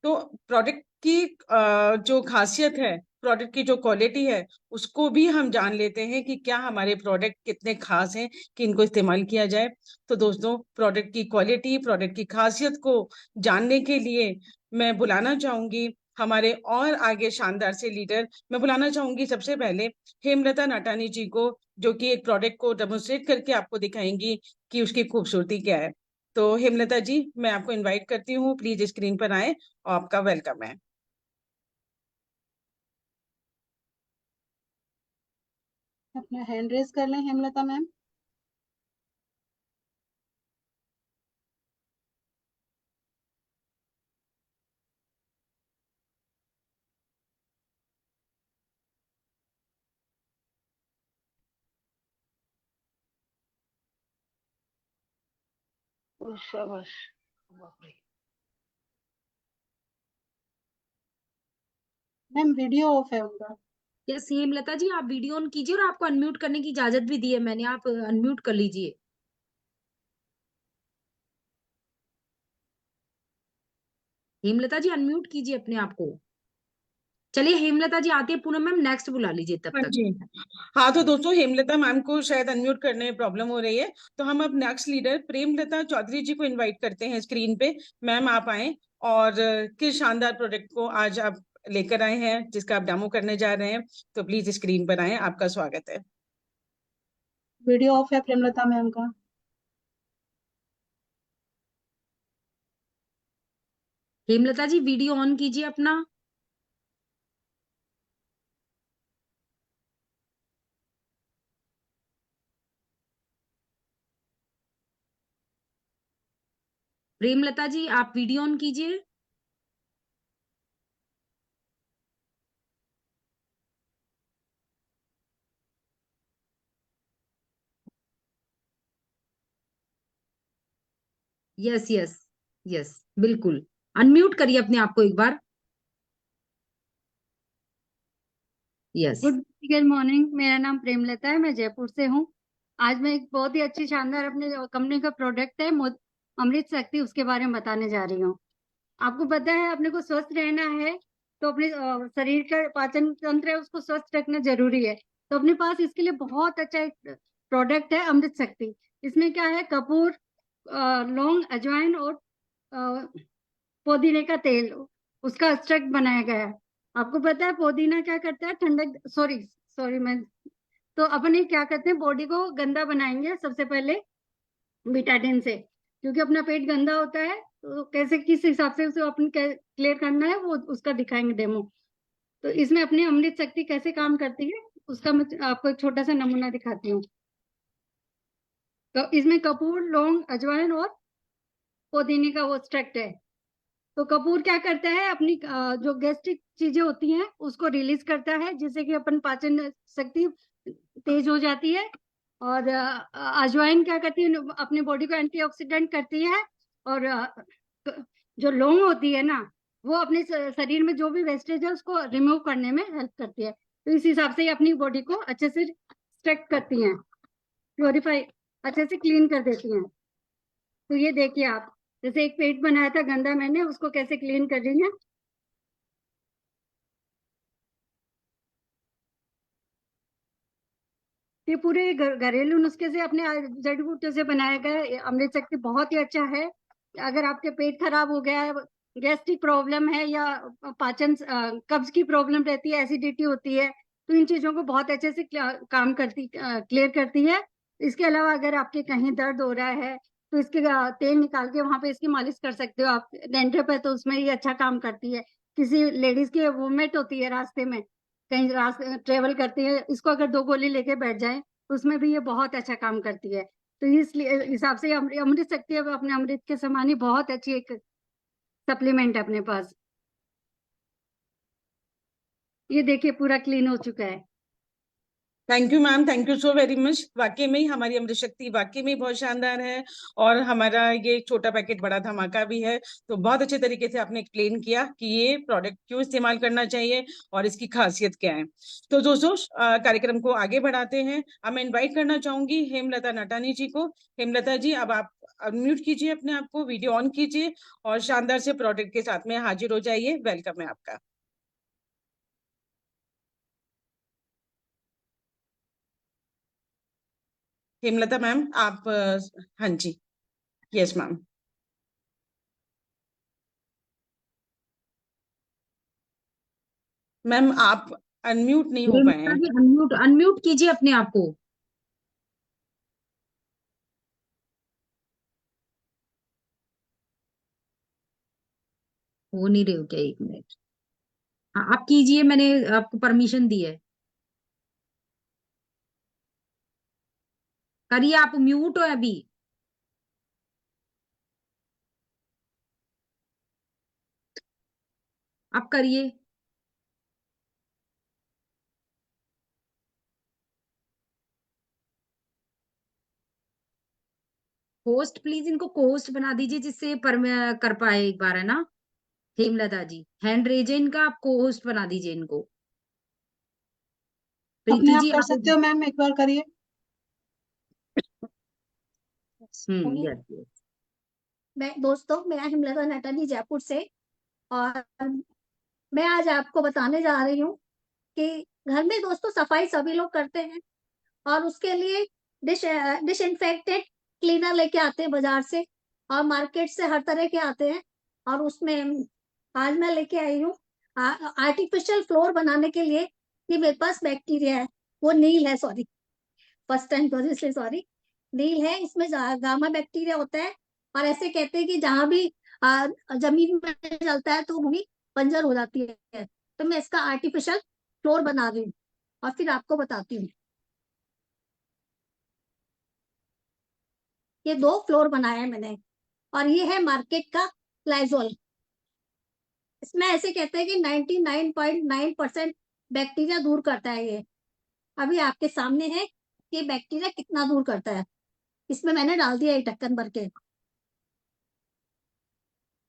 तो प्रोडक्ट की जो खासियत है, प्रोडक्ट की जो क्वालिटी है, उसको भी हम जान लेते हैं कि क्या हमारे प्रोडक्ट कितने खास हैं कि इनको इस्तेमाल किया जाए। तो दोस्तों, प्रोडक्ट की क्वालिटी, प्रोडक्ट की खासियत को जानने के लिए मैं बुलाना चाहूंगी हमारे और आगे शानदार से लीडर। मैं बुलाना चाहूंगी सबसे पहले हेमलता नाटानी जी को, जो कि एक प्रोडक्ट को डेमोन्स्ट्रेट करके आपको दिखाएंगी कि उसकी खूबसूरती क्या है। तो हेमलता जी, मैं आपको इनवाइट करती हूँ, प्लीज स्क्रीन पर आए, आपका वेलकम है। अपना हैंड रेज कर लें हेमलता मैम। शाबाश। मैम वीडियो ऑफ है उनका। यस हेमलता जी, आप वीडियो ऑन कीजिए और आपको अनम्यूट करने की इजाजत भी दी है मैंने, आप अनम्यूट कर लीजिए। हेमलता जी अनम्यूट कीजिए अपने आप को। चलिए हेमलता जी आती है, पूनम मैम नेक्स्ट बुला लीजिए तब हाँ तक। जी। हाँ, तो दोस्तों, हेमलता मैम को शायद अनम्यूट करने में प्रॉब्लम हो रही है, तो हम अब नेक्स्ट लीडर प्रेमलता चौधरी जी को इनवाइट करते हैं स्क्रीन पे। मैम आप आए और किस शानदार प्रोडक्ट को आज आप लेकर आए हैं जिसका आप डेमो करने जा रहे हैं, तो प्लीज स्क्रीन पर आए, आपका स्वागत है। वीडियो ऑफ है प्रेमलता मैम का। हेमलता जी वीडियो ऑन कीजिए अपना। प्रेमलता जी आप वीडियो ऑन कीजिए। यस यस यस, बिल्कुल। अनम्यूट करिए अपने आप को एक बार। यस। Good morning. मेरा नाम प्रेमलता है, मैं जयपुर से हूँ। आज मैं एक बहुत ही अच्छी शानदार अपने कंपनी का प्रोडक्ट है अमृत शक्ति, उसके बारे में बताने जा रही हूँ। आपको पता है अपने को स्वस्थ रहना है तो अपने शरीर का पाचन तंत्र है उसको स्वस्थ रखना जरूरी है। तो अपने पास इसके लिए बहुत अच्छा एक प्रोडक्ट है अमृत शक्ति। इसमें क्या है, कपूर, लौंग, अजवाइन और पुदीने का तेल, उसका एक्सट्रैक्ट बनाया गया है। आपको पता है पुदीना क्या करता है, ठंडक, सॉरी सॉरी मैं, तो अपन ये क्या करते हैं, बॉडी को गंदा बनाएंगे सबसे पहले बिटाडिन से, क्योंकि अपना पेट गंदा होता है तो कैसे किस हिसाब से उसे अपन क्लियर करना है वो उसका दिखाएंगे डेमो। तो इसमें अपनी अमृत शक्ति कैसे काम करती है उसका मैं आपको एक छोटा सा नमूना दिखाती हूँ। तो इसमें कपूर, लौंग, अजवाइन और पुदीने का वो एक्सट्रैक्ट है। तो कपूर क्या करता है, अपनी जो गैस्ट्रिक चीजें होती हैं उसको रिलीज करता है, जिससे कि अपन पाचन शक्ति तेज हो जाती है। और अजवाइन क्या करती है, अपनी बॉडी को एंटीऑक्सीडेंट करती है। और जो लौंग होती है ना, वो अपने शरीर में जो भी वेस्टेज है उसको रिमूव करने में हेल्प करती है। तो इस हिसाब से ये अपनी बॉडी को अच्छे से स्ट्रेक्ट करती हैं, प्योरीफाई, अच्छे से क्लीन कर देती हैं। तो ये देखिए आप, जैसे एक पेट बनाया था गंदा मैंने, उसको कैसे क्लीन कर रही है। ये पूरे घरेलू नुस्खे से, अपने जड़ी बूटियों से बनाया गया है। अमृत शक्ति बहुत ही अच्छा है। अगर आपके पेट खराब हो गया है, गैस्ट्रिक प्रॉब्लम है, या पाचन कब्ज की प्रॉब्लम रहती है, एसिडिटी होती है, तो इन चीजों को बहुत अच्छे से काम करती, क्लियर करती है। इसके अलावा अगर आपके कहीं दर्द हो रहा है तो इसके तेल निकाल के वहां पे इसकी मालिश कर सकते हो आप। डेंड्रफ है तो उसमें ये अच्छा काम करती है। किसी लेडीज की वोमिट होती है रास्ते में, कहीं रास्ते ट्रेवल करती है, इसको अगर 2 गोली लेके बैठ जाए तो उसमें भी ये बहुत अच्छा काम करती है। तो इसलिए हिसाब से अमृत शक्ति अब अपने अमृत के समान ही बहुत अच्छी एक सप्लीमेंट है अपने पास। ये देखिए पूरा क्लीन हो चुका है। Thank you ma'am, thank you so very much. वाकई में ही हमारी अमृत शक्ति वाकई में बहुत शानदार है, और हमारा ये छोटा पैकेट बड़ा धमाका भी है। तो बहुत अच्छे तरीके से आपने एक्सप्लेन किया कि ये प्रोडक्ट क्यों इस्तेमाल करना चाहिए और इसकी खासियत क्या है। तो दोस्तों कार्यक्रम को आगे बढ़ाते हैं। अब मैं इन्वाइट करना चाहूंगी हेमलता नटानी जी को। हेमलता जी अब आप अनम्यूट कीजिए अपने आप को, वीडियो ऑन कीजिए और शानदार से प्रोडक्ट के साथ में हाजिर हो जाइए। वेलकम है आपका। हेमलता मैम आप हाँ जी, यस मैम। मैम आप अनम्यूट नहीं हो पाए प्रेमलता हैं। जी अनम्यूट अनम्यूट कीजिए अपने आप को। हो नहीं रहे हो क्या, 1 मिनट। हाँ आप कीजिए, मैंने आपको परमिशन दी है। करिए, आप म्यूट हो अभी। आप करिए। होस्ट प्लीज इनको होस्ट बना दीजिए, जिससे कर पाए एक बार, है ना। हेमलता जी हैंड रेज है इनका, आप को होस्ट बना दीजिए इनको। अपने प्रीति आप जी कर आप। सकते हो मैम, एक बार करिए। Yes yes. मैं हेमलता नटानी जयपुर से। और मैं आज आपको बताने जा रही हूँ कि घर में दोस्तों सफाई सभी लोग करते हैं, और उसके लिए डिसइंफेक्टेंट क्लीनर लेके आते हैं बाजार से, और मार्केट से हर तरह के आते हैं। और उसमें आज मैं लेके आई हूँ आर्टिफिशियल फ्लोर बनाने के लिए ये मेरे पास बैक्टीरिया है, वो नील है, सॉरी फर्स्ट टाइम तो इसलिए सॉरी, नील है, इसमें गामा बैक्टीरिया होता है। और ऐसे कहते हैं कि जहां भी जमीन में चलता है तो भूमि बंजर हो जाती है। तो मैं इसका आर्टिफिशियल फ्लोर बना रही हूँ और फिर आपको बताती हूँ। ये 2 फ्लोर बनाया है मैंने, और ये है मार्केट का लाइजोल। इसमें ऐसे कहते हैं कि 99.9% बैक्टीरिया दूर करता है ये। अभी आपके सामने है कि बैक्टीरिया कितना दूर करता है। इसमें मैंने डाल दिया ये ढक्कन भर के,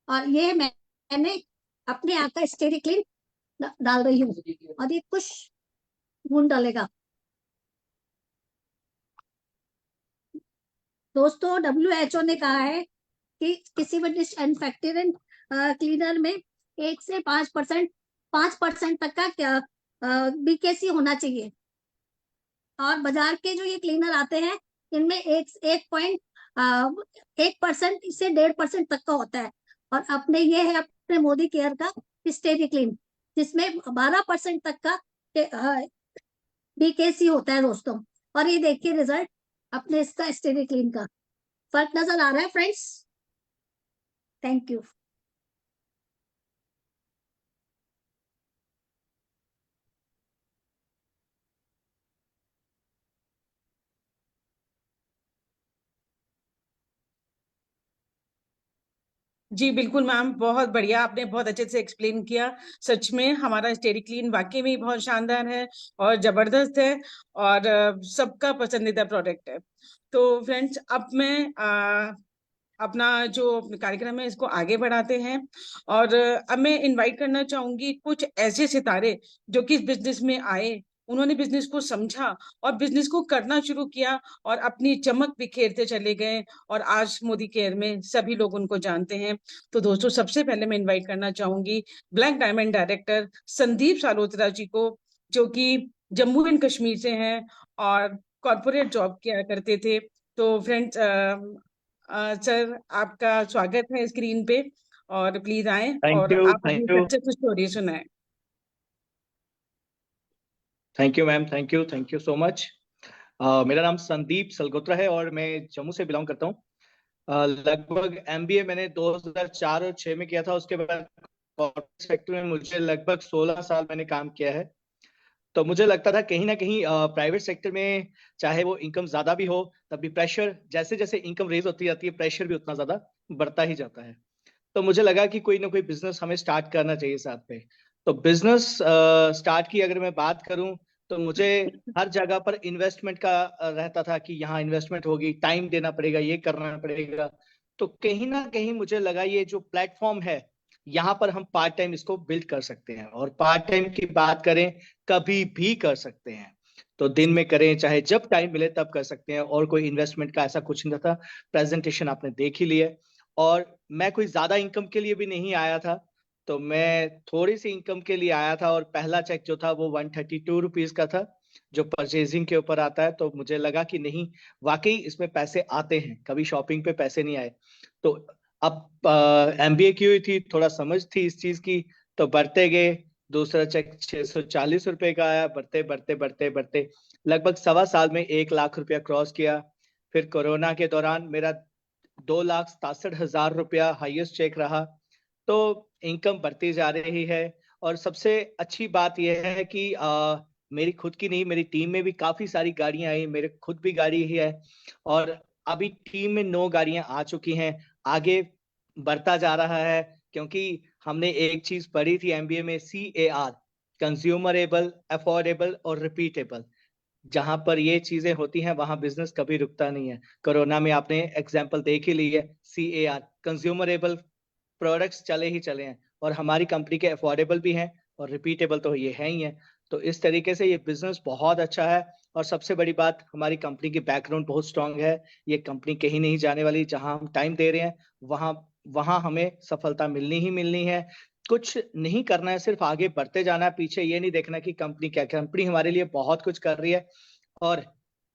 और ये मैंने अपने यहाँ का स्टेरिक्लिन डाल रही हूँ, और ये कुछ बूंद डालेगा। दोस्तों WHO ने कहा है कि किसी भी डिसइंफेक्टेंट क्लीनर में 1 से 5% तक का क्या बीकेसी होना चाहिए। और बाजार के जो ये क्लीनर आते हैं इनमें 1% से 1.5% तक का होता है। और अपने ये है अपने मोदी केयर का स्टेरिक्लीन, जिसमें 12% तक का बीकेसी होता है दोस्तों। और ये देखिए रिजल्ट अपने इसका स्टेरिक्लीन का, फर्क नजर आ रहा है फ्रेंड्स? Thank you. जी बिल्कुल मैम, बहुत बढ़िया, आपने बहुत अच्छे से एक्सप्लेन किया। सच में हमारा स्टेरी क्लीन वाकई में ही बहुत शानदार है और जबरदस्त है, और सबका पसंदीदा प्रोडक्ट है। तो फ्रेंड्स, अब मैं अपना जो कार्यक्रम है इसको आगे बढ़ाते हैं। और अब मैं इनवाइट करना चाहूंगी कुछ ऐसे सितारे जो कि इस बिजनेस में आए, उन्होंने बिजनेस को समझा और बिजनेस को करना शुरू किया और अपनी चमक बिखेरते चले गए, और आज मोदी केयर में सभी लोग उनको जानते हैं। तो दोस्तों, सबसे पहले मैं इनवाइट करना चाहूंगी ब्लैक डायमंड डायरेक्टर संदीप सालोत्रा जी को, जो कि जम्मू एंड कश्मीर से हैं और कॉरपोरेट जॉब किया करते थे। तो फ्रेंड्स, सर, आपका स्वागत है स्क्रीन पे, और प्लीज आए थैंक और यू, आप अपनी थैंक यू, सक्सेस स्टोरी सुनाएं। Thank you ma'am, thank you, thank you so much. मेरा नाम संदीप सलगोत्रा है और मैं जम्मू से बिलोंग करता हूँ। लगभग MBA मैंने 2004 और 6 में किया था। उसके बाद कॉर्पोरेट सेक्टर में मुझे लगभग 16 साल मैंने काम किया है। तो मुझे लगता था कहीं ना कहीं प्राइवेट सेक्टर में चाहे वो इनकम ज्यादा भी हो, तब भी प्रेशर, जैसे जैसे इनकम रेज होती जाती है प्रेशर भी उतना ज्यादा बढ़ता ही जाता है। तो मुझे लगा कि कोई ना कोई बिजनेस हमें स्टार्ट करना चाहिए साथ में। तो बिजनेस स्टार्ट की अगर मैं बात करूं, तो मुझे हर जगह पर इन्वेस्टमेंट का रहता था कि यहाँ इन्वेस्टमेंट होगी, टाइम देना पड़ेगा, ये करना पड़ेगा। तो कहीं ना कहीं मुझे लगा ये जो प्लेटफॉर्म है, यहाँ पर हम पार्ट टाइम इसको बिल्ड कर सकते हैं। और पार्ट टाइम की बात करें, कभी भी कर सकते हैं। तो दिन में करें, चाहे जब टाइम मिले तब कर सकते हैं, और कोई इन्वेस्टमेंट का ऐसा कुछ नहीं था। प्रेजेंटेशन आपने देख ही लिया। और मैं कोई ज्यादा इनकम के लिए भी नहीं आया था, तो मैं थोड़ी सी इनकम के लिए आया था। और पहला चेक जो था वो 132 रुपीज का था, जो परचेजिंग के ऊपर आता है। तो मुझे लगा कि नहीं, वाकई इसमें पैसे आते हैं, कभी शॉपिंग पे पैसे नहीं आए। तो अब MBA की हुई थी, थोड़ा समझ थी इस चीज की, तो बढ़ते गए। दूसरा चेक 640 रुपए का आया, बढ़ते बढ़ते बढ़ते बढ़ते लगभग 1.25 साल में 1 लाख रुपया क्रॉस किया। फिर कोरोना के दौरान मेरा 2,67,000 रुपया हाईएस्ट चेक रहा। तो इनकम बढ़ती जा रही है। और सबसे अच्छी बात यह है कि मेरी खुद की नहीं, मेरी टीम में भी काफी सारी गाड़ियां आई, मेरे खुद भी गाड़ी ही है। और अभी टीम में 9 गाड़ियां आ चुकी हैं। आगे बढ़ता जा रहा है, क्योंकि हमने एक चीज पढ़ी थी MBA में, CAR, कंज्यूमरेबल, अफोर्डेबल और रिपीटेबल। जहां पर ये चीजें होती हैं वहां बिजनेस कभी रुकता नहीं है। कोरोना में आपने एग्जांपल देख ही ली है, CAR, कंज्यूमरेबल प्रोडक्ट्स चले ही चले हैं, और हमारी कंपनी के अफोर्डेबल भी हैं, और रिपीटेबल तो ये है ही है। तो इस तरीके से ये बिजनेस बहुत अच्छा है। और सबसे बड़ी बात, हमारी कंपनी की बैकग्राउंड बहुत स्ट्रांग है। ये कंपनी कहीं नहीं जाने वाली। जहां हम टाइम दे रहे हैं वहां वहां हमें सफलता मिलनी ही मिलनी है। कुछ नहीं करना है, सिर्फ आगे बढ़ते जाना है। पीछे ये नहीं देखना कि कंपनी क्या, कंपनी हमारे लिए बहुत कुछ कर रही है। और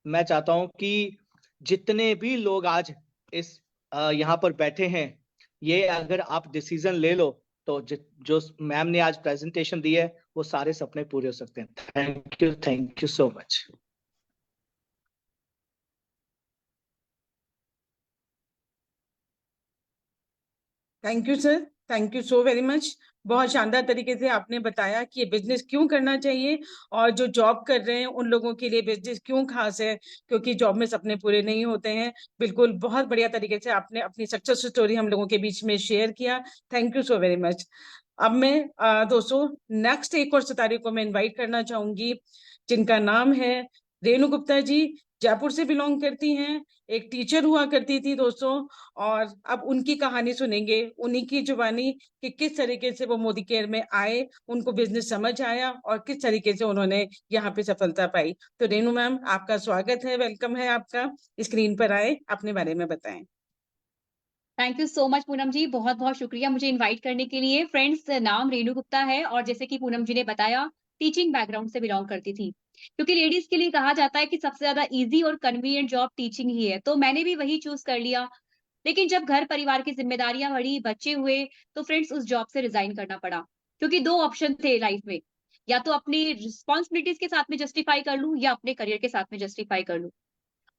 मैं चाहता हूं कि जितने भी लोग आज इस यहाँ पर बैठे हैं, ये अगर आप डिसीजन ले लो तो जो मैम ने आज प्रेजेंटेशन दी है वो सारे सपने पूरे हो सकते हैं। Thank you so much. Thank you sir, thank you so very much. बहुत शानदार तरीके से आपने बताया कि ये बिजनेस क्यों करना चाहिए और जो जॉब कर रहे हैं उन लोगों के लिए बिजनेस क्यों खास है, क्योंकि जॉब में सपने पूरे नहीं होते हैं। बिल्कुल बहुत बढ़िया तरीके से आपने अपनी सक्सेस स्टोरी हम लोगों के बीच में शेयर किया। Thank you so very much. अब मैं दोस्तों नेक्स्ट एक और सितारे को मैं इनवाइट करना चाहूंगी, जिनका नाम है रेणु गुप्ता जी। जयपुर से बिलोंग करती हैं, एक टीचर हुआ करती थी दोस्तों। और अब उनकी कहानी सुनेंगे, उन्हीं की जुबानी, कि किस तरीके से वो मोदी केयर में आए, उनको बिजनेस समझ आया और किस तरीके से उन्होंने यहाँ पे सफलता पाई। तो रेणु मैम, आपका स्वागत है, वेलकम है आपका। स्क्रीन पर आए, अपने बारे में बताएं। Thank you so much Poonam ji, बहुत बहुत शुक्रिया मुझे इनवाइट करने के लिए। फ्रेंड्स, नाम रेणु गुप्ता है और जैसे कि पूनम जी ने बताया, टीचिंग बैकग्राउंड से बिलोंग करती थी, क्योंकि लेडीज के लिए कहा जाता है कि सबसे ज्यादा इजी और कन्वीनियंट जॉब टीचिंग ही है, तो मैंने भी वही चूज कर लिया। लेकिन जब घर परिवार की जिम्मेदारियां बढ़ी, बच्चे हुए, तो फ्रेंड्स उस जॉब से रिजाइन करना पड़ा, क्योंकि दो ऑप्शन थे लाइफ में, या तो अपनी रिस्पॉन्सिबिलिटीज के साथ में जस्टिफाई कर लूं या अपने करियर के साथ में जस्टिफाई कर लूं।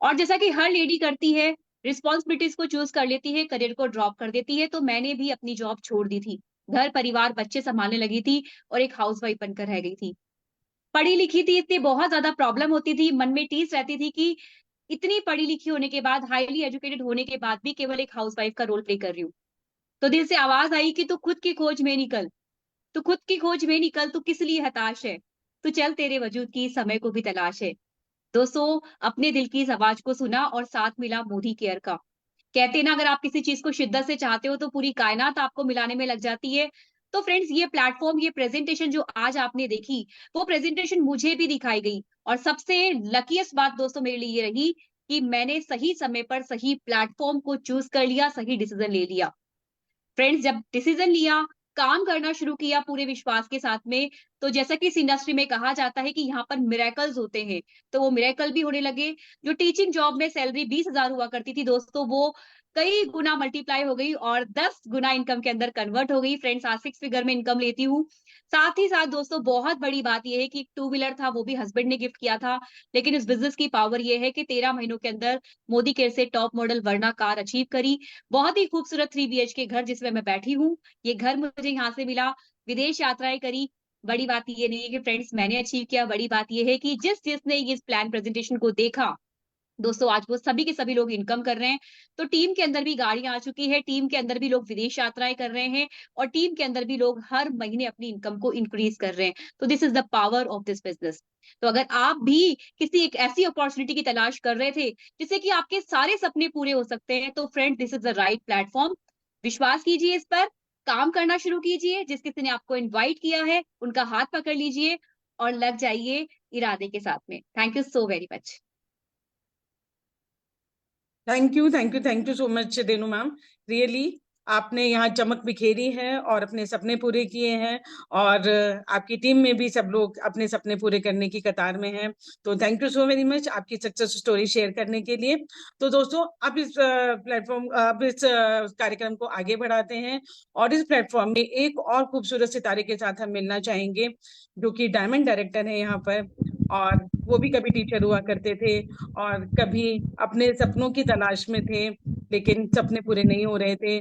और जैसा कि हर लेडी करती है, रिस्पॉन्सिबिलिटीज को चूज कर लेती है, करियर को ड्रॉप कर देती है, तो मैंने भी अपनी जॉब छोड़ दी थी, घर परिवार बच्चे संभालने लगी थी और एक हाउसवाइफ बनकर रह गई थी। पढ़ी लिखी थी, इतनी बहुत ज्यादा प्रॉब्लम होती थी, मन में टीस रहती थी कि इतनी पढ़ी लिखी होने के बाद, हाईली एजुकेटेड होने के बाद भी केवल एक हाउसवाइफ का रोल प्ले कर रही हूँ। तो दिल से आवाज आई कि तू खुद की खोज में निकल, तू खुद की खोज में निकल, तू किस लिए हताश है, तू चल, तेरे वजूद की समय को भी तलाश है। दोस्तों, अपने दिल की इस आवाज को सुना और साथ मिला मोदी केयर का। कहते हैं ना, अगर आप किसी चीज को शिद्दत से चाहते हो तो पूरी कायनात आपको मिलाने में लग जाती है। तो फ्रेंड्स, ये प्लेटफॉर्म, ये प्रेजेंटेशन जो आज आपने देखी, वो प्रेजेंटेशन मुझे भी दिखाई गई। और सबसे लकीएस्ट बात दोस्तों मेरे लिए ये रही कि मैंने सही समय पर सही प्लेटफॉर्म को चूज कर लिया, सही डिसीजन ले लिया। फ्रेंड्स, जब डिसीजन लिया, काम करना शुरू किया पूरे विश्वास के साथ में, तो जैसा कि इस इंडस्ट्री में कहा जाता है कि यहाँ पर मिरेकल्स होते हैं, तो वो मिरेकल भी होने लगे। जो टीचिंग जॉब में सैलरी 20,000 हुआ करती थी दोस्तों, वो कई गुना मल्टीप्लाई हो गई और 10 गुना इनकम के अंदर कन्वर्ट हो गई। फ्रेंड्स, आज 6 फिगर में इनकम लेती हूँ। साथ ही साथ दोस्तों, बहुत बड़ी बात यह है कि 2 व्हीलर था, वो भी हस्बैंड ने गिफ्ट किया था। लेकिन इस बिजनेस की पावर ये है कि 13 महीनों के अंदर मोदी केयर से टॉप मॉडल वर्ना कार अचीव करी। बहुत ही खूबसूरत 3 BHK घर जिसमें मैं बैठी हूँ, ये घर मुझे यहाँ से मिला। विदेश यात्राएं करी। बड़ी बात ये नहीं है कि फ्रेंड्स मैंने अचीव किया, बड़ी बात ये है कि जिसने इस प्लान प्रेजेंटेशन को देखा दोस्तों, आज वो सभी के सभी लोग इनकम कर रहे हैं। तो टीम के अंदर भी गाड़ियां आ चुकी है, टीम के अंदर भी लोग विदेश यात्राएं कर रहे हैं और टीम के अंदर भी लोग हर महीने अपनी इनकम को इंक्रीज कर रहे हैं। तो this is the power of this business. तो अगर आप भी किसी एक ऐसी अपॉर्चुनिटी की तलाश कर रहे थे जिससे कि आपके सारे सपने पूरे हो सकते हैं, तो friend, this is the right platform. विश्वास कीजिए इस पर, काम करना शुरू कीजिए, जिस किसी ने आपको इन्वाइट किया है उनका हाथ पकड़ लीजिए और लग जाइए इरादे के साथ में। Thank you so very much. Thank you, thank you, thank you so much Renu ma'am. Really आपने यहाँ चमक बिखेरी है और अपने सपने पूरे किए हैं, और आपकी टीम में भी सब लोग अपने सपने पूरे करने की कतार में हैं। तो thank you so very much आपकी सक्सेस स्टोरी शेयर करने के लिए। तो दोस्तों, अब इस प्लेटफॉर्म, अब इस कार्यक्रम को आगे बढ़ाते हैं और इस प्लेटफॉर्म में एक और खूबसूरत सितारे के साथ हम मिलना चाहेंगे, जो कि डायमंड डायरेक्टर है यहाँ पर, और वो भी कभी टीचर हुआ करते थे और कभी अपने सपनों की तलाश में थे, लेकिन सपने पूरे नहीं हो रहे थे।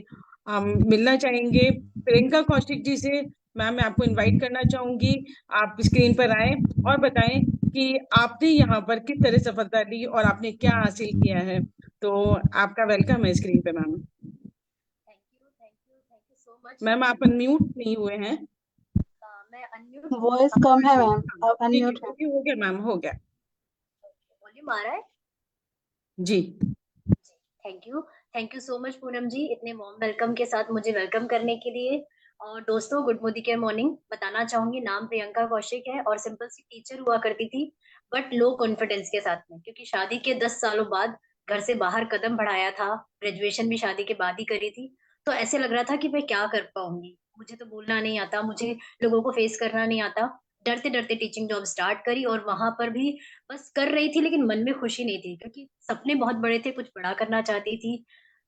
हम मिलना चाहेंगे प्रियंका कौशिक जी से। मैम, मैं आपको इनवाइट करना चाहूंगी, आप स्क्रीन पर आए और बताएं कि आपने यहाँ पर किस तरह सफलता ली और आपने क्या हासिल किया है। तो आपका वेलकम है स्क्रीन पे ma'am. Thank you so much ma'am, आप अनम्यूट नहीं हुए हैं। मैं अनम्यूट वॉइस कम है मैम, अब ठीक है, अनम्यूट है। हो गया मैम, हो गया वॉल्यूम आ रहा है जी। Thank you so much Poonam ji, इतने वार्म वेलकम के साथ मुझे वेलकम करने के लिए। और दोस्तों, गुड मोदी केयर मॉर्निंग। बताना चाहूंगी, नाम प्रियंका कौशिक है और सिंपल सी टीचर हुआ करती थी, बट लो कॉन्फिडेंस के साथ में, क्योंकि शादी के 10 सालों बाद घर से बाहर कदम बढ़ाया था। ग्रेजुएशन भी शादी के बाद ही करी थी, तो ऐसे लग रहा था कि मैं क्या कर पाऊंगी, मुझे तो बोलना नहीं आता, मुझे लोगों को फेस करना नहीं आता। डरते डरते टीचिंग जॉब स्टार्ट करी और वहां पर भी बस कर रही थी, लेकिन मन में खुशी नहीं थी, क्योंकि सपने बहुत बड़े थे, कुछ बड़ा करना चाहती थी।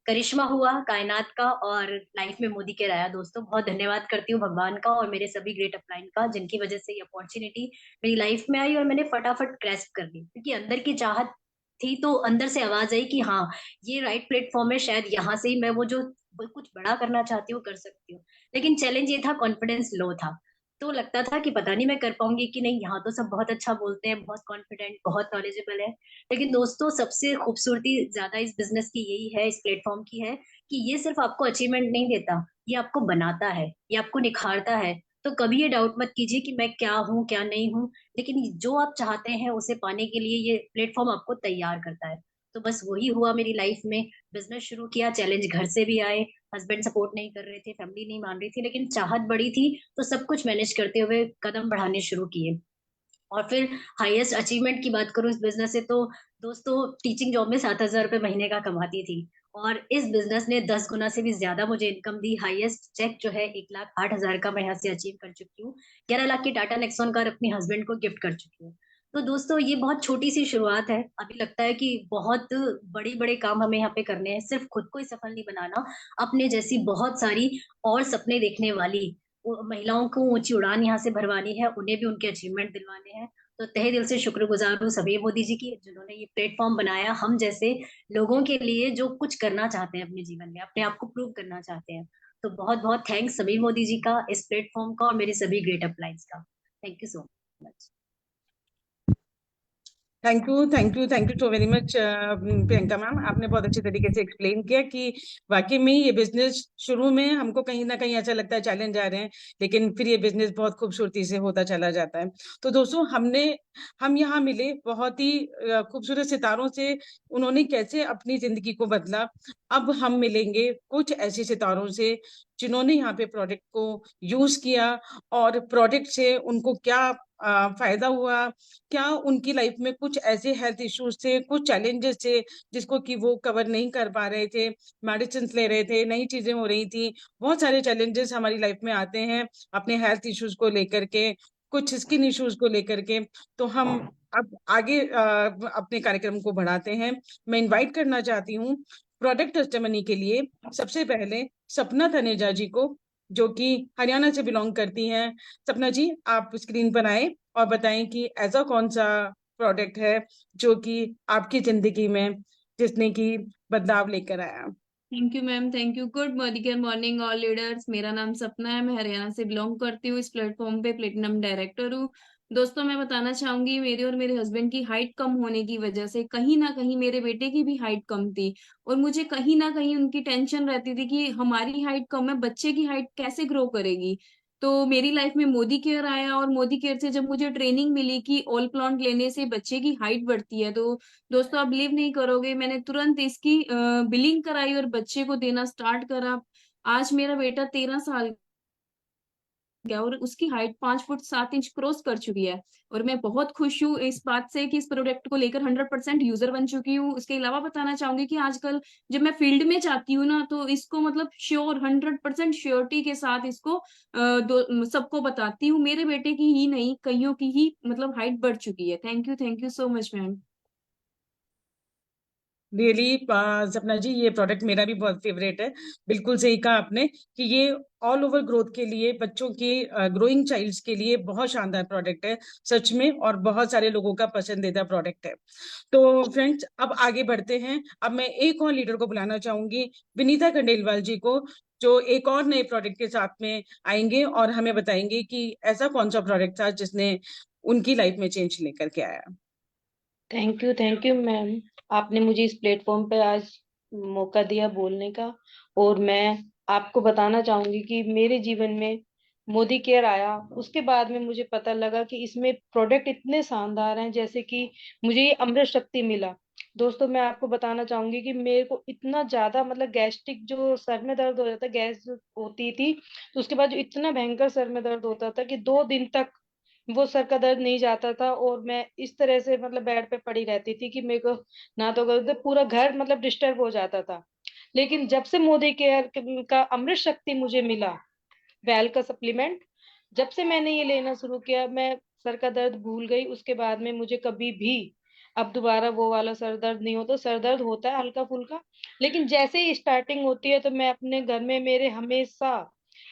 करिश्मा हुआ कायनात का और लाइफ में मोदी केयर आया। दोस्तों बहुत धन्यवाद करती हूँ भगवान का और मेरे सभी ग्रेट अपलाइन का, जिनकी वजह से ये अपॉर्चुनिटी मेरी लाइफ में आई और मैंने फटाफट ग्रैस्प कर ली, क्योंकि अंदर की चाहत थी तो अंदर से आवाज आई कि हाँ ये राइट प्लेटफॉर्म है, शायद यहाँ से ही मैं वो जो कुछ बड़ा करना चाहती हूँ कर सकती हूँ। लेकिन चैलेंज ये था, कॉन्फिडेंस लो था, तो लगता था कि पता नहीं मैं कर पाऊंगी कि नहीं। यहाँ तो सब बहुत अच्छा बोलते हैं, बहुत कॉन्फिडेंट, बहुत नॉलेजेबल है। लेकिन दोस्तों सबसे खूबसूरती ज्यादा इस बिजनेस की यही है, इस प्लेटफॉर्म की है, कि ये सिर्फ आपको अचीवमेंट नहीं देता, ये आपको बनाता है, ये आपको निखारता है। तो कभी ये डाउट मत कीजिए कि मैं क्या हूँ क्या नहीं हूँ, लेकिन जो आप चाहते हैं उसे पाने के लिए ये प्लेटफॉर्म आपको तैयार करता है। तो बस वही हुआ मेरी लाइफ में। बिजनेस शुरू किया, चैलेंज घर से भी आए, हस्बैंड सपोर्ट नहीं कर रहे थे, फैमिली नहीं मान रही थी, लेकिन चाहत बड़ी थी तो सब कुछ मैनेज करते हुए कदम बढ़ाने शुरू किए। और फिर हाईएस्ट अचीवमेंट की बात करूं इस बिजनेस से, तो दोस्तों टीचिंग जॉब में 7,000 रुपये महीने का कमाती थी, और इस बिजनेस ने 10 गुना से भी ज्यादा मुझे इनकम दी। हाईएस्ट चेक जो है 1,08,000 का मैं यहाँ से अचीव कर चुकी हूँ। 11 लाख की टाटा नेक्सॉन कार अपने हस्बैंड को गिफ्ट कर चुकी हूँ। तो दोस्तों ये बहुत छोटी सी शुरुआत है। अभी लगता है कि बहुत बड़े बड़े काम हमें यहाँ पे करने हैं, सिर्फ खुद को ही सफल नहीं बनाना, अपने जैसी बहुत सारी और सपने देखने वाली महिलाओं को ऊंची उड़ान यहाँ से भरवानी है, उन्हें भी उनके अचीवमेंट दिलवाने हैं। तो तहे दिल से शुक्रगुजार हूँ सभी मोदी जी की, जिन्होंने ये प्लेटफॉर्म बनाया हम जैसे लोगों के लिए, जो कुछ करना चाहते हैं अपने जीवन में, अपने आप को प्रूव करना चाहते हैं। तो बहुत बहुत थैंक्स सभी मोदी जी का, इस प्लेटफॉर्म का और मेरे सभी ग्रेट अपलाइंस का। Thank you so much. Thank you so very much Priyanka ma'am. आपने बहुत अच्छे तरीके से एक्सप्लेन किया कि वाकई में ये बिजनेस शुरू में हमको कहीं ना कहीं ऐसा लगता है चैलेंज आ रहे हैं, लेकिन फिर ये बिजनेस बहुत खूबसूरती से होता चला जाता है। तो दोस्तों हम यहाँ मिले बहुत ही खूबसूरत सितारों से, उन्होंने कैसे अपनी जिंदगी को बदला। अब हम मिलेंगे कुछ ऐसे सितारों से जिन्होंने यहाँ पे प्रोडक्ट को यूज किया और प्रोडक्ट से उनको क्या फायदा हुआ, क्या उनकी लाइफ में कुछ ऐसे हेल्थ इश्यूज थे, कुछ चैलेंजेस थे जिसको कि वो कवर नहीं कर पा रहे थे, मेडिसिन ले रहे थे, नई चीजें हो रही थी। बहुत सारे चैलेंजेस हमारी लाइफ में आते हैं अपने हेल्थ इश्यूज को लेकर के, कुछ स्किन इश्यूज को लेकर के। तो हम अब आगे अपने कार्यक्रम को बढ़ाते हैं। मैं इनवाइट करना चाहती हूँ प्रोडक्ट टेस्टिमनी के लिए सबसे पहले सपना तनेजा जी को, जो कि हरियाणा से बिलोंग करती हैं। सपना जी आप स्क्रीन पर आए और बताएं कि ऐसा कौन सा प्रोडक्ट है जो कि आपकी जिंदगी में जिसने की बदलाव लेकर आया। Thank you ma'am, thank you. Good morning all leaders. मेरा नाम सपना है, मैं हरियाणा से बिलोंग करती हूँ, इस प्लेटफॉर्म पे प्लेटिनम डायरेक्टर हूँ। दोस्तों मैं बताना चाहूंगी, मेरे और मेरे हस्बैंड की हाइट कम होने की वजह से कहीं ना कहीं मेरे बेटे की भी हाइट कम थी, और मुझे कहीं ना कहीं उनकी टेंशन रहती थी कि हमारी हाइट कम है, बच्चे की हाइट कैसे ग्रो करेगी। तो मेरी लाइफ में मोदी केयर आया, और मोदी केयर से जब मुझे ट्रेनिंग मिली कि ऑल प्लांट लेने से बच्चे की हाइट बढ़ती है, तो दोस्तों आप बिलीव नहीं करोगे, मैंने तुरंत इसकी बिलिंग कराई और बच्चे को देना स्टार्ट करा। आज मेरा बेटा 13 साल गया और उसकी हाइट 5 फुट 7 इंच क्रॉस कर चुकी है। और मैं बहुत खुश हूँ इस बात से कि इस प्रोडक्ट को लेकर 100% यूजर बन चुकी हूँ। इसके अलावा बताना चाहूंगी कि आजकल जब मैं फील्ड में जाती हूँ ना, तो इसको मतलब श्योर 100% श्योरिटी के साथ इसको सबको बताती हूँ। मेरे बेटे की ही नहीं, कईयों की ही मतलब हाइट बढ़ चुकी है। Thank you so much ma'am. Really सपना जी ये प्रोडक्ट मेरा भी बहुत फेवरेट है। बिल्कुल सही कहा आपने कि ये ऑल ओवर ग्रोथ के लिए, बच्चों के ग्रोइंग चाइल्ड्स के लिए बहुत शानदार प्रोडक्ट है सच में, और बहुत सारे लोगों का पसंदीदा प्रोडक्ट है। तो फ्रेंड्स अब आगे बढ़ते हैं। अब मैं एक और लीडर को बुलाना चाहूंगी, विनीता खंडेलवाल जी को, जो एक और नए प्रोडक्ट के साथ में आएंगे और हमें बताएंगे कि ऐसा कौन सा प्रोडक्ट था जिसने उनकी लाइफ में चेंज लेकर के आया। थैंक यू मैम, आपने मुझे इस प्लेटफॉर्म पे आज मौका दिया बोलने का। और मैं आपको बताना चाहूंगी कि मेरे जीवन में मोदी केयर आया, उसके बाद में मुझे पता लगा कि इसमें प्रोडक्ट इतने शानदार हैं, जैसे कि मुझे ये अमृत शक्ति मिला। दोस्तों मैं आपको बताना चाहूंगी कि मेरे को इतना ज्यादा मतलब गैस्ट्रिक, जो सर में दर्द हो जाता, गैस होती थी, तो उसके बाद जो इतना भयंकर सर में दर्द होता था कि 2 दिन तक वो सर का दर्द नहीं जाता था, और मैं इस तरह से मतलब बेड पे पड़ी रहती थी कि मेरे को ना तो पूरा घर मतलब डिस्टर्ब हो जाता था। लेकिन जब से मोदी केयर का अमृत शक्ति मुझे मिला, बैल का सप्लीमेंट, जब से मैंने ये लेना शुरू किया, मैं सर का दर्द भूल गई। उसके बाद में मुझे कभी भी अब दोबारा वो वाला सर दर्द नहीं होता। सर दर्द होता है हल्का फुल्का, लेकिन जैसे ही स्टार्टिंग होती है तो मैं अपने घर में मेरे हमेशा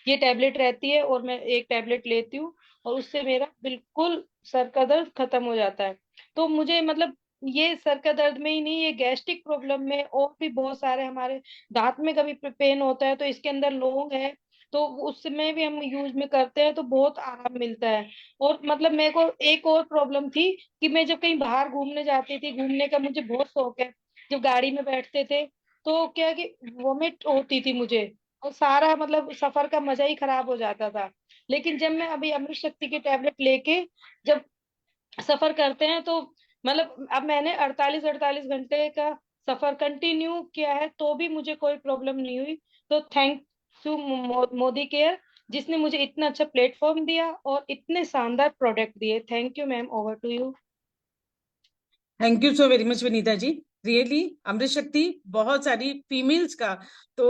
ये टैबलेट रहती है और मैं एक टैबलेट लेती हूँ और उससे मेरा बिल्कुल सर का दर्द खत्म हो जाता है। तो मुझे मतलब ये सर का दर्द में ही नहीं, ये गैस्ट्रिक प्रॉब्लम में और भी बहुत सारे, हमारे दांत में कभी पेन होता है तो इसके अंदर लौंग है, तो उसमें भी हम यूज में करते हैं तो बहुत आराम मिलता है। और मतलब मेरे को एक और प्रॉब्लम थी कि मैं जब कहीं बाहर घूमने जाती थी, घूमने का मुझे बहुत शौक है, जब गाड़ी में बैठते थे तो क्या कि वोमिट होती थी मुझे और सारा मतलब सफर का मजा ही खराब हो जाता था। लेकिन जब मैं अभी अमृत शक्ति की टैबलेट लेके जब सफर करते हैं तो मतलब अब मैंने 48 घंटे का सफर कंटिन्यू किया है तो भी मुझे कोई प्रॉब्लम नहीं हुई। तो थैंक यू मोदी केयर, जिसने मुझे इतना अच्छा प्लेटफॉर्म दिया और इतने शानदार प्रोडक्ट दिए। Thank you ma'am, over to you. Thank you so very much Vinita ji. Really Amrit Shakti बहुत सारी फीमेल्स का तो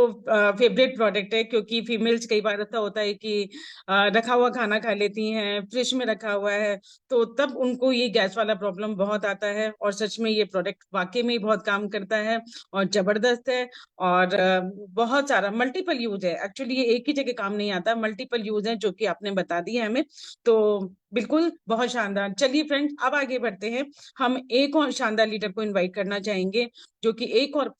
फेवरेट प्रोडक्ट है, क्योंकि फीमेल्स कई बार ऐसा होता है कि रखा हुआ खाना खा लेती हैं, फ्रिज में रखा हुआ है, तो तब उनको ये गैस वाला प्रॉब्लम बहुत आता है। और सच में ये प्रोडक्ट वाकई में ही बहुत काम करता है और जबरदस्त है। और बहुत सारा मल्टीपल यूज है, एक्चुअली ये एक ही जगह काम नहीं आता, मल्टीपल यूज है जो कि आपने बता दी है हमें। तो बिल्कुल बहुत शानदार। चलिए फ्रेंड्स, अब आगे बढ़ते हैं। हम एक और शानदार लीडर को इनवाइट करना चाहेंगे जो कि एक और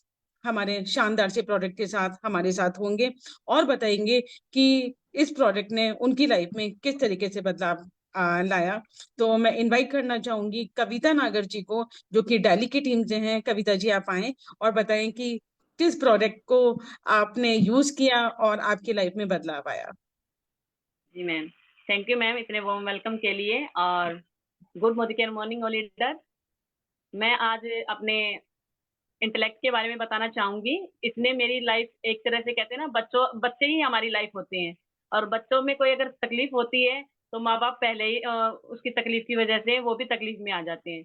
हमारे शानदार से प्रोडक्ट के साथ हमारे साथ होंगे और बताएंगे कि इस प्रोडक्ट ने उनकी लाइफ में किस तरीके से बदलाव लाया। तो मैं इनवाइट करना चाहूंगी कविता नागर जी को, जो कि दिल्ली की टीम से हैं। कविता जी, आप आए और बताएं कि किस प्रोडक्ट को आपने यूज किया और आपकी लाइफ में बदलाव आया। जी मैम, थैंक यू मैम इतने वार्म वेलकम के लिए और good Modi care morning all leader. मैं आज अपने इंटेलेक्ट के बारे में बताना चाहूंगी। इसने मेरी लाइफ, एक तरह से कहते हैं ना, बच्चे ही हमारी लाइफ होते हैं और बच्चों में कोई अगर तकलीफ होती है तो माँ बाप पहले ही उसकी तकलीफ की वजह से वो भी तकलीफ में आ जाते हैं।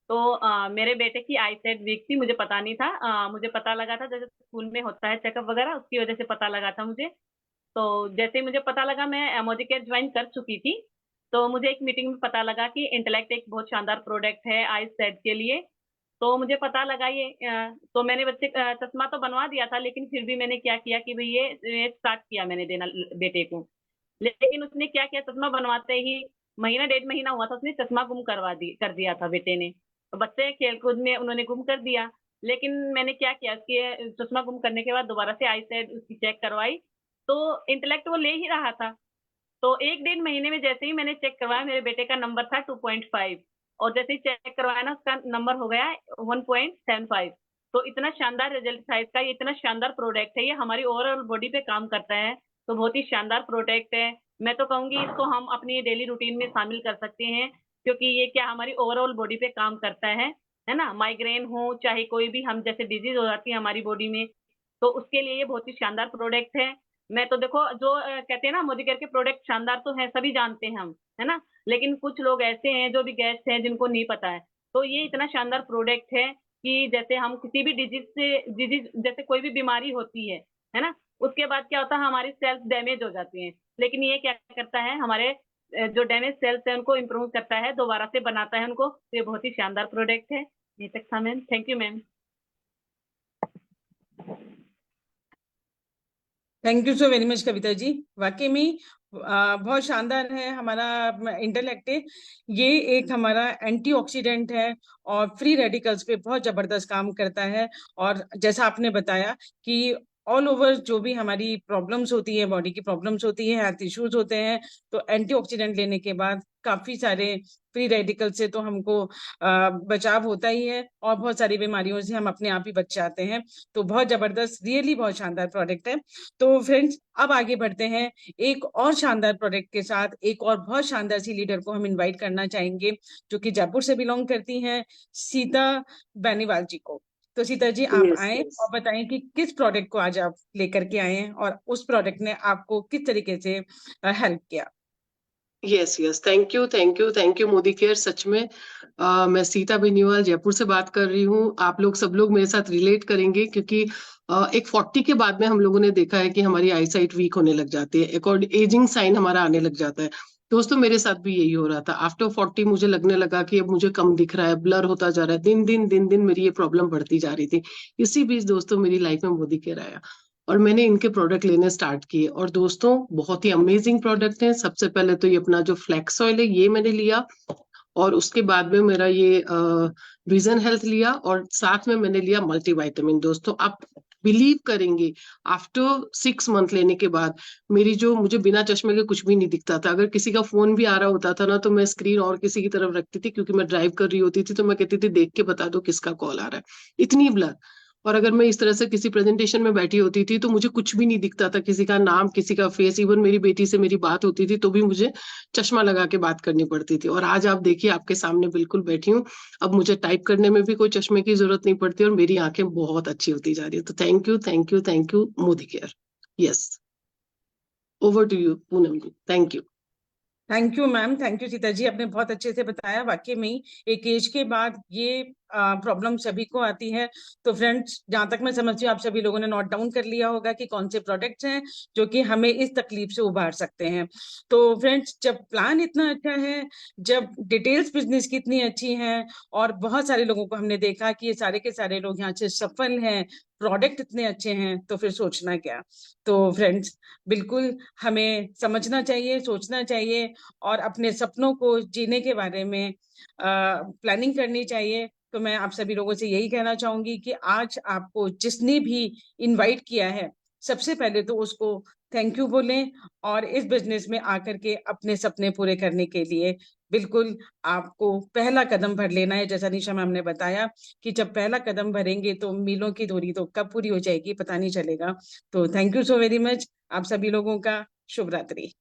तो मेरे बेटे की आई साइट वीक थी, मुझे पता नहीं था। मुझे पता लगा था जैसे स्कूल में होता है चेकअप वगैरह, उसकी वजह से पता लगा था मुझे। तो जैसे ही मुझे पता लगा, मैं मोदी केयर ज्वाइन कर चुकी थी, तो मुझे एक मीटिंग में पता लगा कि इंटेलेक्ट एक बहुत शानदार प्रोडक्ट है आई सेट के लिए। तो मुझे पता लगा ये तो मैंने बच्चे चश्मा तो बनवा दिया था, लेकिन फिर भी मैंने क्या किया कि भाई ये स्टार्ट किया मैंने देना बेटे को। लेकिन उसने क्या किया, चश्मा बनवाते ही महीना 1.5 महीना हुआ था, उसने चश्मा गुम कर दिया था बेटे ने। तो बच्चे खेलकूद में उन्होंने गुम कर दिया। लेकिन मैंने क्या किया, उसके चश्मा गुम करने के बाद दोबारा से आई सेट उसकी चेक करवाई, तो इंटेलेक्ट वो ले ही रहा था। तो 1-1.5 महीने में जैसे ही मैंने चेक करवाया, मेरे बेटे का नंबर था 2.5 और जैसे ही चेक करवाया ना, उसका नंबर हो गया 1.75। तो इतना शानदार रिजल्ट था इसका। ये इतना शानदार प्रोडक्ट है, ये हमारी ओवरऑल बॉडी पे काम करता है। तो बहुत ही शानदार प्रोडक्ट है। मैं तो कहूंगी इसको हम अपनी डेली रूटीन में शामिल कर सकते हैं, क्योंकि ये क्या हमारी ओवरऑल बॉडी पे काम करता है ना। माइग्रेन हो चाहे कोई भी हम जैसे डिजीज हो जाती है हमारी बॉडी में, तो उसके लिए ये बहुत ही शानदार प्रोडक्ट है। मैं तो देखो, जो कहते हैं ना मोदी केयर के प्रोडक्ट शानदार तो है, सभी जानते हैं हम, है ना। लेकिन कुछ लोग ऐसे हैं जो भी गेस्ट हैं जिनको नहीं पता है। तो ये इतना शानदार प्रोडक्ट है कि जैसे हम किसी भी डिजीज जैसे कोई भी बीमारी होती है ना, उसके बाद क्या होता है, हमारी सेल्स डैमेज हो जाती हैं। लेकिन ये क्या करता है, हमारे जो डैमेज सेल्स है उनको इम्प्रूव करता है, दोबारा से बनाता है उनको। तो ये बहुत ही शानदार प्रोडक्ट है। ये तक था ma'am, thank you ma'am. Thank you so very much Kavita ji. वाकई में बहुत शानदार है हमारा इंटेलेक्ट। ये एक हमारा एंटीऑक्सीडेंट है और फ्री रेडिकल्स पे बहुत जबरदस्त काम करता है। और जैसा आपने बताया कि ऑल ओवर जो भी हमारी प्रॉब्लम्स होती है, बॉडी की प्रॉब्लम्स होती है, हेल्थ इश्यूज होते हैं, तो एंटीऑक्सीडेंट लेने के बाद काफी सारे फ्री रेडिकल से तो हमको बचाव होता ही है और बहुत सारी बीमारियों से हम अपने आप ही बच जाते हैं। तो बहुत जबरदस्त, रियली बहुत शानदार प्रोडक्ट है। तो फ्रेंड्स, अब आगे बढ़ते हैं एक और शानदार प्रोडक्ट के साथ। एक और बहुत शानदार सी लीडर को हम इनवाइट करना चाहेंगे जो कि जयपुर से बिलोंग करती हैं, सीता बेनीवाल जी को। तो सीता जी, आप आए और बताएं कि किस प्रोडक्ट को आज आप लेकर के आए हैं और उस प्रोडक्ट ने आपको किस तरीके से हेल्प किया। Yes, thank you Modicare. सच में मैं सीता बेनीवाल जयपुर से बात कर रही हूँ। आप लोग सब लोग मेरे साथ रिलेट करेंगे, क्योंकि एक 40 के बाद में हम लोगों ने देखा है कि हमारी आई साइट वीक होने लग जाती है, एक और एजिंग साइन हमारा आने लग जाता है। दोस्तों मेरे साथ भी यही हो रहा था। आफ्टर 40 मुझे लगने लगा कि अब मुझे कम दिख रहा है, ब्लर होता जा रहा है, दिन दिन मेरी ये प्रॉब्लम बढ़ती जा रही थी। इसी बीच दोस्तों मेरी लाइफ में मोदी केयर आया और मैंने इनके प्रोडक्ट लेने स्टार्ट किए। और दोस्तों बहुत ही अमेजिंग प्रोडक्ट है। सबसे पहले तो ये अपना जो फ्लैक्स ऑयल है ये मैंने लिया, और उसके बाद में मेरा ये विजन हेल्थ लिया, और साथ में मैंने लिया मल्टीविटामिन। दोस्तों आप बिलीव करेंगे, आफ्टर 6 मंथ लेने के बाद मेरी जो, मुझे बिना चश्मे के कुछ भी नहीं दिखता था। अगर किसी का फोन भी आ रहा होता था ना, तो मैं स्क्रीन और किसी की तरफ रखती थी, क्योंकि मैं ड्राइव कर रही होती थी, तो मैं कहती थी देख के बता दो किसका कॉल आ रहा है, इतनी ब्लर। और अगर मैं इस तरह से किसी प्रेजेंटेशन में बैठी होती थी तो मुझे कुछ भी नहीं दिखता था, किसी का नाम, किसी का फेस। इवन मेरी बेटी से मेरी बात होती थी तो भी मुझे चश्मा लगा के बात करनी पड़ती थी। और आज आप देखिए, आपके सामने बिल्कुल बैठी हूँ, अब मुझे टाइप करने में भी कोई चश्मे की जरूरत नहीं पड़ती, और मेरी आंखें बहुत अच्छी होती जा रही है। तो thank you, thank you, thank you Modicare. Yes, over to you Poonam ji. Thank you. Thank you ma'am, thank you Sita ji, आपने बहुत अच्छे से बताया। वाकई में ही एक एज के बाद ये प्रॉब्लम सभी को आती है। तो फ्रेंड्स, जहां तक मैं समझती हूँ आप सभी लोगों ने नोट डाउन कर लिया होगा कि कौन से प्रोडक्ट्स हैं जो कि हमें इस तकलीफ से उबार सकते हैं। तो फ्रेंड्स, जब प्लान इतना अच्छा है, जब डिटेल्स बिजनेस की इतनी अच्छी है, और बहुत सारे लोगों को हमने देखा कि ये सारे के सारे लोग यहाँ से सफल हैं, प्रोडक्ट इतने अच्छे हैं, तो फिर सोचना क्या। तो फ्रेंड्स, बिल्कुल हमें समझना चाहिए, सोचना चाहिए, और अपने सपनों को जीने के बारे में प्लानिंग करनी चाहिए। तो मैं आप सभी लोगों से यही कहना चाहूंगी कि आज आपको जिसने भी इनवाइट किया है, सबसे पहले तो उसको थैंक यू बोलें, और इस बिजनेस में आकर के अपने सपने पूरे करने के लिए बिल्कुल आपको पहला कदम भर लेना है। जैसा निशा मैम ने बताया कि जब पहला कदम भरेंगे तो मीलों की दूरी तो कब पूरी हो जाएगी पता नहीं चलेगा। तो thank you so very much आप सभी लोगों का। शुभ रात्रि।